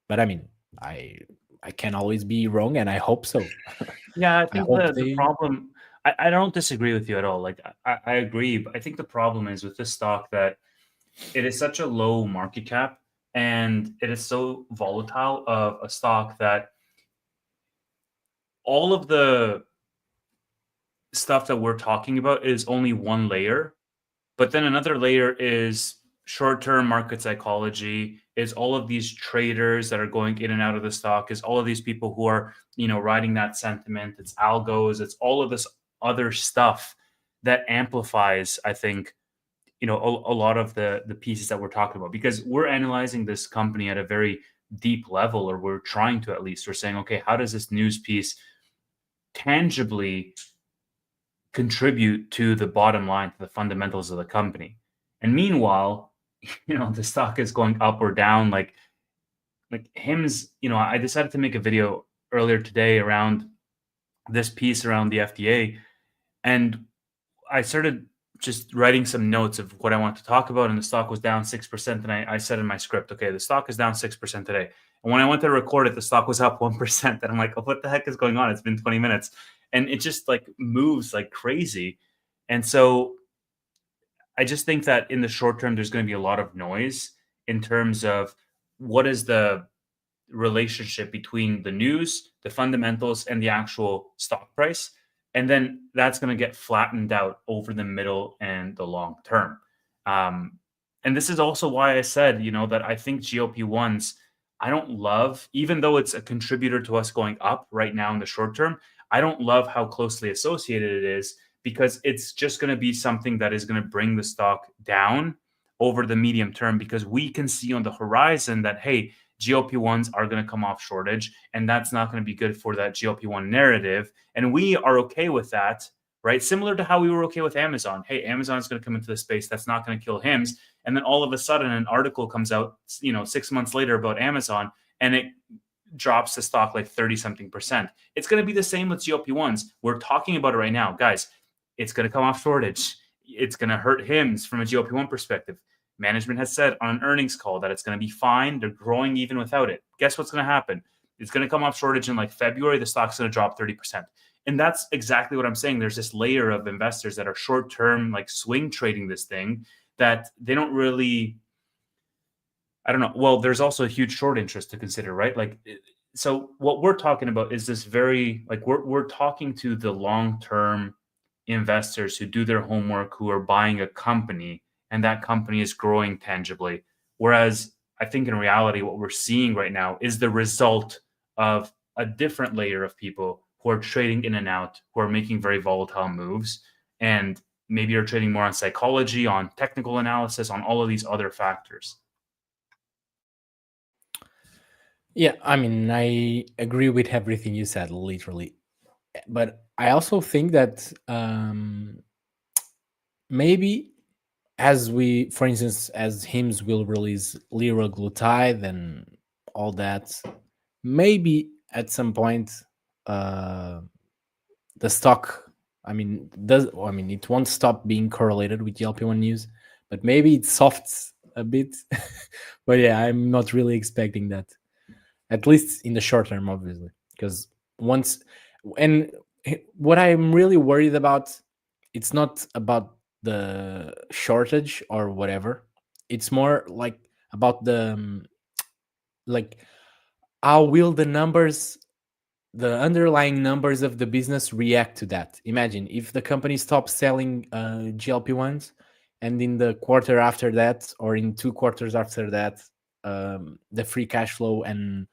But I mean, I can always be wrong, and I hope so. Yeah, I think the problem, I don't disagree with you at all. Like, I agree, but I think the problem is with this stock that it is such a low market cap and it is so volatile of a stock that all of the stuff that we're talking about is only one layer. But then another layer is short-term market psychology, is all of these traders that are going in and out of the stock, is all of these people who are, riding that sentiment. It's algos, it's all of this other stuff that amplifies, I think, a lot of the pieces that we're talking about, because we're analyzing this company at a very deep level, or we're trying to, at least. We're saying, okay, how does this news piece tangibly contribute to the bottom line, to the fundamentals of the company? And meanwhile, the stock is going up or down. Like HIMS, I decided to make a video earlier today around this piece around the FDA, and I started just writing some notes of what I want to talk about, and the stock was down 6%. And I said in my script, okay, the stock is down 6% today. And when I went to record it, the stock was up 1%. And I'm like, oh, what the heck is going on? It's been 20 minutes. And it just like moves like crazy. And so I just think that in the short term, there's going to be a lot of noise in terms of what is the relationship between the news, the fundamentals, and the actual stock price. And then that's going to get flattened out over the middle and the long term. And this is also why I said, that I think GLP-1s I don't love, even though it's a contributor to us going up right now in the short term, I don't love how closely associated it is, because it's just going to be something that is going to bring the stock down over the medium term, because we can see on the horizon that, hey, GLP-1s are going to come off shortage, and that's not going to be good for that GLP-1 narrative. And we are okay with that, right? Similar to how we were okay with Amazon. Hey, Amazon is going to come into the space. That's not going to kill HIMS. And then all of a sudden, an article comes out, 6 months later about Amazon, and it drops the stock like 30 something percent. It's going to be the same with GLP-1s. We're talking about it right now, guys. It's going to come off shortage. It's going to hurt HIMS from a GLP-1 perspective. Management has said on an earnings call that it's going to be fine. They're growing even without it. Guess what's going to happen? It's going to come off shortage in like February. The stock's going to drop 30%. And that's exactly what I'm saying. There's this layer of investors that are short-term, like swing trading this thing, that they don't really, I don't know. Well, there's also a huge short interest to consider, right? Like, so what we're talking about is this very, like, we're talking to the long-term investors who do their homework, who are buying a company, and that company is growing tangibly. Whereas I think in reality, what we're seeing right now is the result of a different layer of people who are trading in and out, who are making very volatile moves, and maybe are trading more on psychology, on technical analysis, on all of these other factors. Yeah, I mean, I agree with everything you said, literally. But I also think that maybe for instance, as HIMS will release liraglutide and all that, maybe at some point the stock, it won't stop being correlated with GLP-1 news, but maybe it softs a bit. But yeah, I'm not really expecting that, at least in the short term, obviously, because what I'm really worried about, it's not about the shortage or whatever. It's more like about like how will the underlying numbers of the business react to that. Imagine if the company stops selling GLP-1s, and in the quarter after that, or in 2 quarters after that, the free cash flow and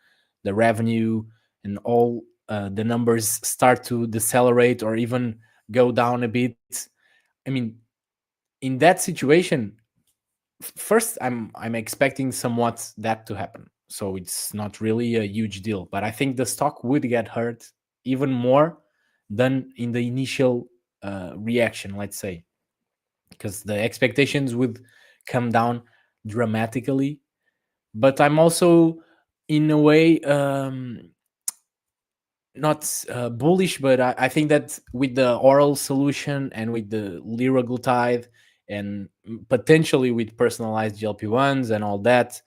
the revenue and all the numbers start to decelerate or even go down a bit. I mean, in that situation, first I'm expecting somewhat that to happen, so it's not really a huge deal, but I think the stock would get hurt even more than in the initial reaction, let's say, because the expectations would come down dramatically. But I'm also, in a way, not bullish, but I think that with the oral solution and with the liraglutide and potentially with personalized GLP-1s and all that,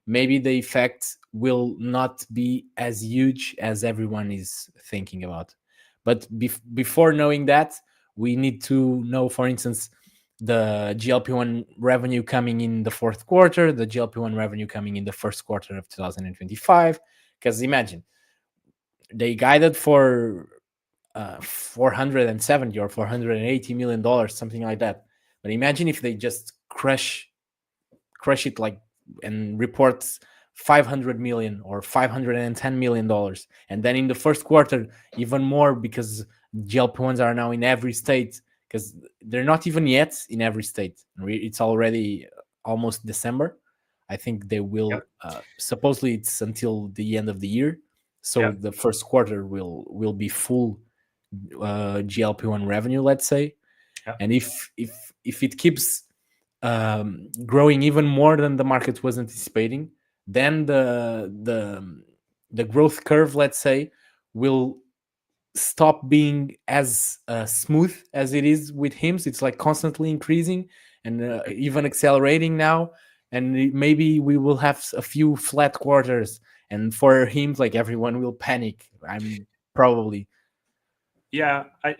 maybe the effect will not be as huge as everyone is thinking about. But before knowing that, we need to know, for instance, the GLP-1 revenue coming in the fourth quarter, the GLP-1 revenue coming in the first quarter of 2025. Because imagine, they guided for 470 or 480 million dollars, something like that. But imagine if they just crush it, like, and reports 500 million or 510 million dollars, and then in the first quarter even more, because GLP-1s are now in every state, because they're not even yet in every state. It's already almost December. I think they will. Supposedly it's until the end of the year, so the first quarter will be full GLP-1 revenue, let's say. And if it keeps growing even more than the market was anticipating, then the growth curve, let's say, will stop being as smooth as it is with HIMS. It's like constantly increasing and even accelerating now, and maybe we will have a few flat quarters, and for HIMS, like, everyone will panic. I'm probably.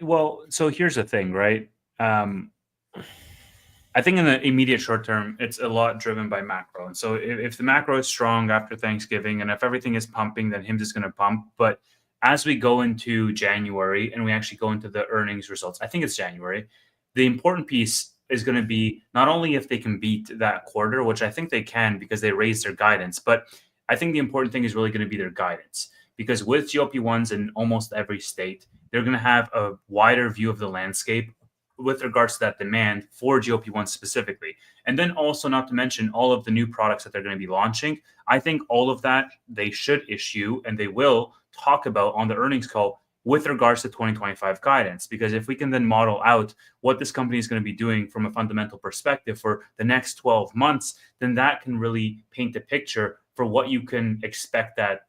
Well, so here's the thing, right? I think in the immediate short term, it's a lot driven by macro. And so if the macro is strong after Thanksgiving, and if everything is pumping, then HIMS is going to pump. But as we go into January and we actually go into the earnings results, I think it's January, the important piece is going to be not only if they can beat that quarter, which I think they can because they raised their guidance, but I think the important thing is really going to be their guidance, because with GLP-1s in almost every state, they're going to have a wider view of the landscape with regards to that demand for GLP-1s specifically. And then also, not to mention all of the new products that they're going to be launching. I think all of that they should issue, and they will talk about on the earnings call with regards to 2025 guidance. Because if we can then model out what this company is going to be doing from a fundamental perspective for the next 12 months, then that can really paint a picture for what you can expect that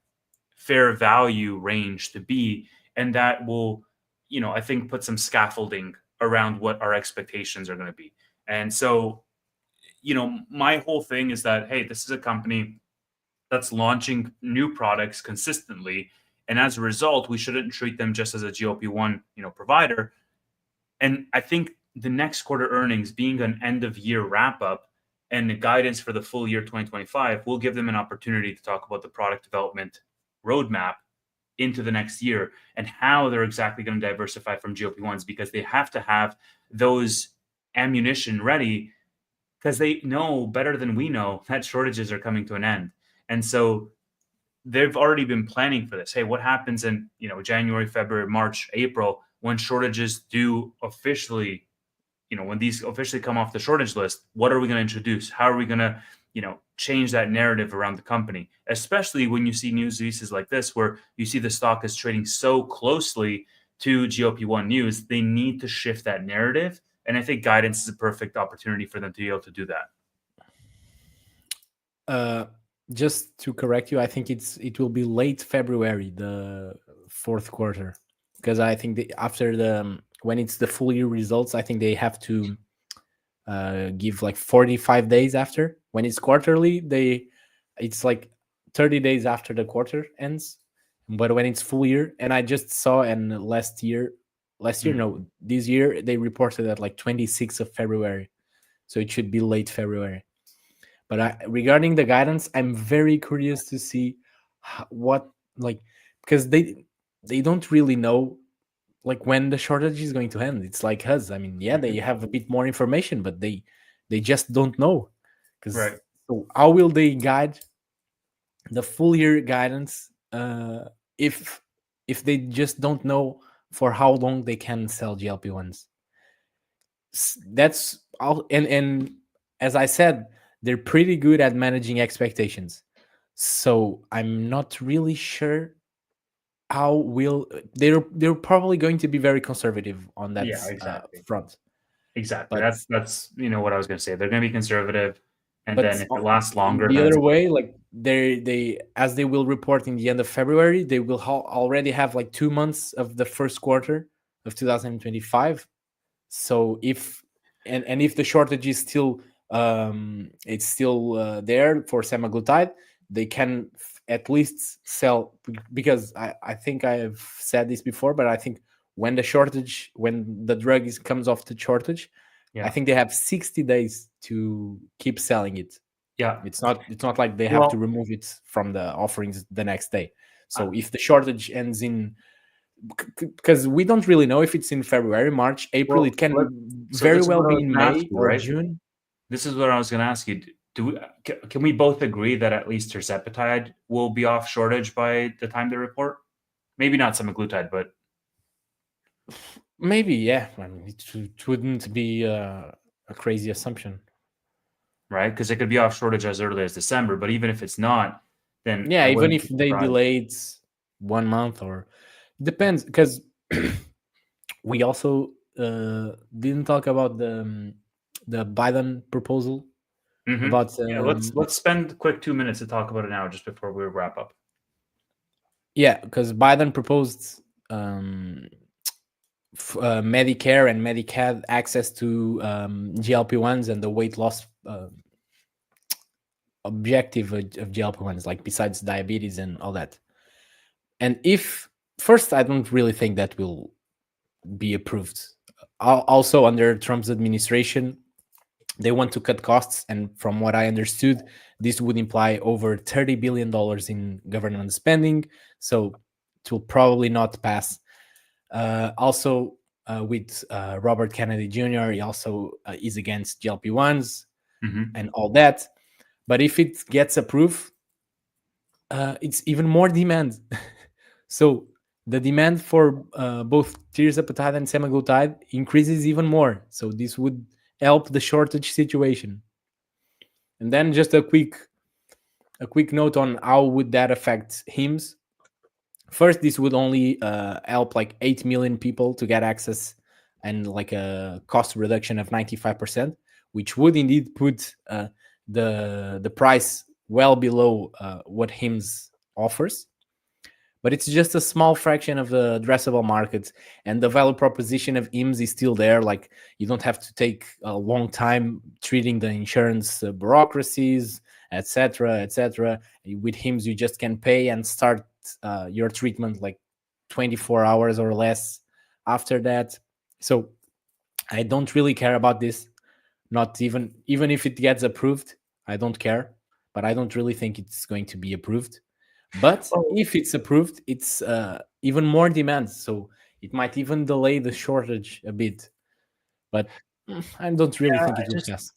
fair value range to be. And that will, I think put some scaffolding around what our expectations are going to be. And so, my whole thing is that, hey, this is a company that's launching new products consistently. And as a result, we shouldn't treat them just as a GLP-1, provider. And I think the next quarter earnings being an end of year wrap up and the guidance for the full year 2025 will give them an opportunity to talk about the product development roadmap into the next year and how they're exactly going to diversify from GLP-1s, because they have to have those ammunition ready, because they know better than we know that shortages are coming to an end. And so they've already been planning for this. Hey, what happens in, January, February, March, April, when shortages do officially, when these officially come off the shortage list? What are we going to introduce? How are we going to, change that narrative around the company, especially when you see news releases like this, where you see the stock is trading so closely to GLP-1 news? They need to shift that narrative. And I think guidance is a perfect opportunity for them to be able to do that. Just to correct you, I think it will be late February, the fourth quarter, because I think after when it's the full year results, I think they have to give like 45 days after. When it's quarterly, it's like 30 days after the quarter ends. But when it's full year, and I just saw, and this year they reported at like 26th of February, so it should be late February. But regarding the guidance, I'm very curious to see because they don't really know like when the shortage is going to end. It's like us. I mean, yeah, they have a bit more information, but they just don't know. Right. So how will they guide the full year guidance if they just don't know for how long they can sell GLP-1s? That's all. And as I said, they're pretty good at managing expectations. So I'm not really sure how they're probably going to be very conservative on that front. Exactly. But that's what I was going to say. They're going to be conservative, and then if it lasts longer, the other way, like they as they will report in the end of February, they will already have like 2 months of the first quarter of 2025. So if the shortage is still it's still there for semaglutide, they can at least sell, because I think I have said this before, but I think when the drug comes off the shortage, I think they have 60 days to keep selling it. Yeah, it's not like they have to remove it from the offerings the next day. So if the shortage ends because we don't really know if it's in February, March, April, it can very well be in May or June. This is what I was going to ask you. Can we both agree that at least tirzepatide will be off shortage by the time they report? Maybe not semaglutide, but maybe, yeah. I mean, it wouldn't be a crazy assumption, right? Because it could be off shortage as early as December. But even if it's not, then even if they delayed 1 month, or depends, because we also didn't talk about the Biden proposal. About let's spend a quick 2 minutes to talk about it now, just before we wrap up. Yeah, because Biden proposed Medicare and Medicaid access to GLP-1s and the weight loss objective of GLP-1s, like besides diabetes and all that. And first, I don't really think that will be approved. Also, under Trump's administration, they want to cut costs, and from what I understood, this would imply over $30 billion in government spending, so it will probably not pass. Also, with Robert Kennedy Jr., he also is against GLP-1s and all that. But if it gets approved, it's even more demand. So the demand for both tirzepatide and semaglutide increases even more. So this would help the shortage situation. And then just a quick note on how would that affect HIMSS. First, this would only help like 8 million people to get access and like a cost reduction of 95%, which would indeed put the price well below what HIMSS offers. But it's just a small fraction of the addressable market, and the value proposition of IMSS is still there. Like, you don't have to take a long time treating the insurance bureaucracies, etc., etc. With HIMSS, you just can pay and start your treatment like 24 hours or less after that. So I don't really care about this. Not even if it gets approved, I don't care. But I don't really think it's going to be approved. But Oh, if it's approved, it's even more demand. So it might even delay the shortage a bit. But I don't really yeah, think it will pass.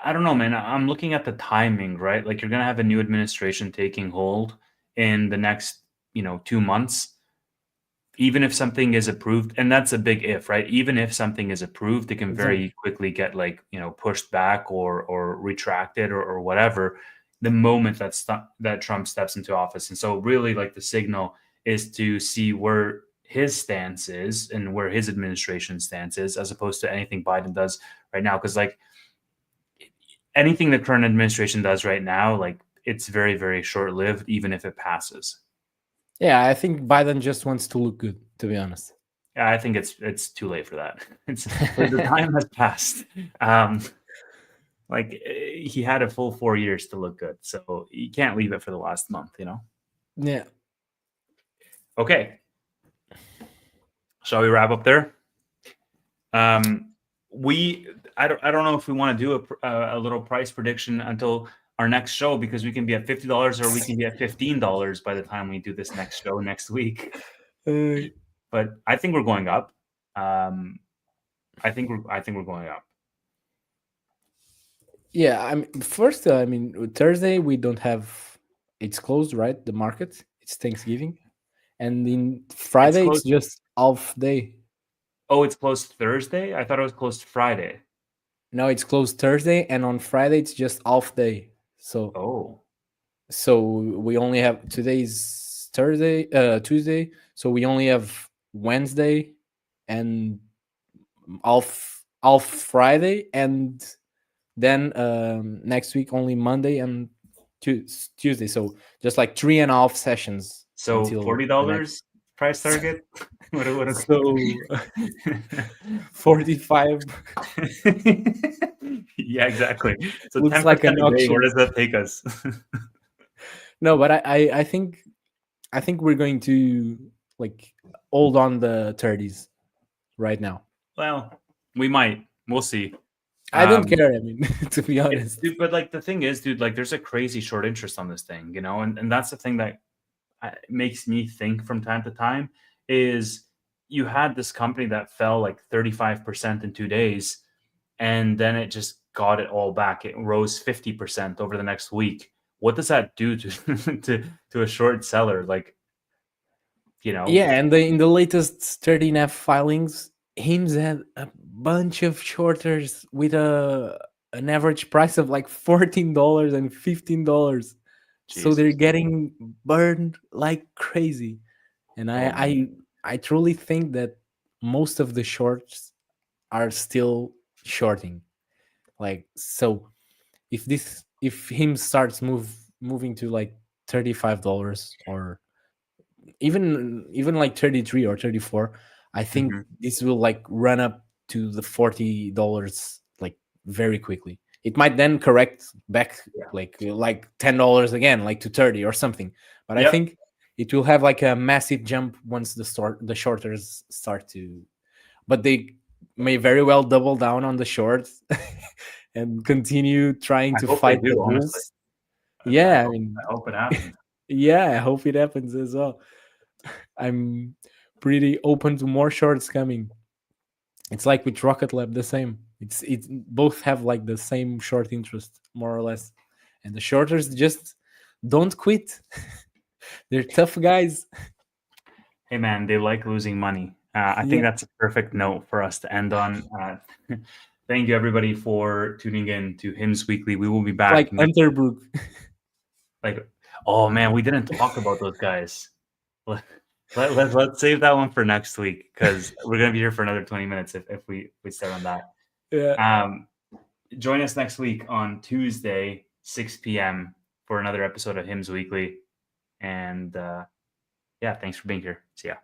I don't know, man. I'm looking at the timing, right? Like you're gonna have a new administration taking hold in the next, 2 months. Even if something is approved, and that's a big if, right? Even if something is approved, it can Exactly. very quickly get like, pushed back or retracted or whatever the moment that Trump steps into office. And so really like the signal is to see where his stance is and where his administration stance is as opposed to anything Biden does right now. Because like anything the current administration does right now, like it's very, very short lived, even if it passes. Yeah, I think Biden just wants to look good, to be honest. Yeah, I think it's too late for that. It's the time has passed. Like he had a full 4 years to look good, so you can't leave it for the last month. Yeah. Okay, shall we wrap up there? We I don't know if we want to do a little price prediction until our next show because we can be at $50 or we can be at $15 by the time we do this next show next week. Uh, But I think we're going up. I think we're going up. yeah, first, Thursday we don't have, it's closed, right? The market, it's Thanksgiving. And in It's Friday, it's closed. just off day. Oh, it's closed Thursday? I thought it was closed Friday. No, it's closed Thursday, and on Friday it's just off day. So Oh, we only have, today's Thursday, Tuesday. So we only have Wednesday and off Friday, and then next week only Monday and Tuesday. So just like 3.5 sessions so until the next. $40 price target? What So 45 Yeah, exactly. So looks 10% like an a day, where auction. does that take us? No, but I think we're going to like hold on the 30s right now. Well, we might. We'll see. I don't Um, care. I mean, to be honest. dude, but like the thing is, dude, like there's a crazy short interest on this thing, and that's the thing that makes me think from time to time is you had this company that fell like 35% in 2 days, and then it just got it all back. It rose 50% over the next week. What does that do to to a short seller? Like, Yeah, and in the latest 13F filings, Hims had a bunch of shorters with an average price of like $14 and $15. So they're Jesus. getting burned like crazy. And Oh man. I truly think that most of the shorts are still shorting. Like, so if him starts moving to like $35 or even like 33 or 34, I think Mhm. this will like run up to the $40 like very quickly. It might then correct back Yeah. like $10 again, like to 30 or something. But I Yep. think it will have like a massive jump once the shorters start to, but they may very well double down on the shorts and continue trying I to hope they fight the do, honestly. bulls. I Yeah, I hope mean, I hope it happens. yeah, I hope it happens as well. I'm pretty open to more shorts coming. It's like with Rocket Lab, the same. It's both have like the same short interest, more or less. And the shorters just don't quit. They're tough guys. Hey man, they like losing money. I think that's a perfect note for us to end on. Thank you everybody for tuning in to Hims Weekly. We will be back. Like Unterbrook. Oh man, we didn't talk about those guys. Let's save that one for next week because we're gonna be here for another 20 minutes if we start on that. Yeah. Join us next week on Tuesday, 6 p.m. for another episode of Hims Weekly. And yeah, thanks for being here. See ya.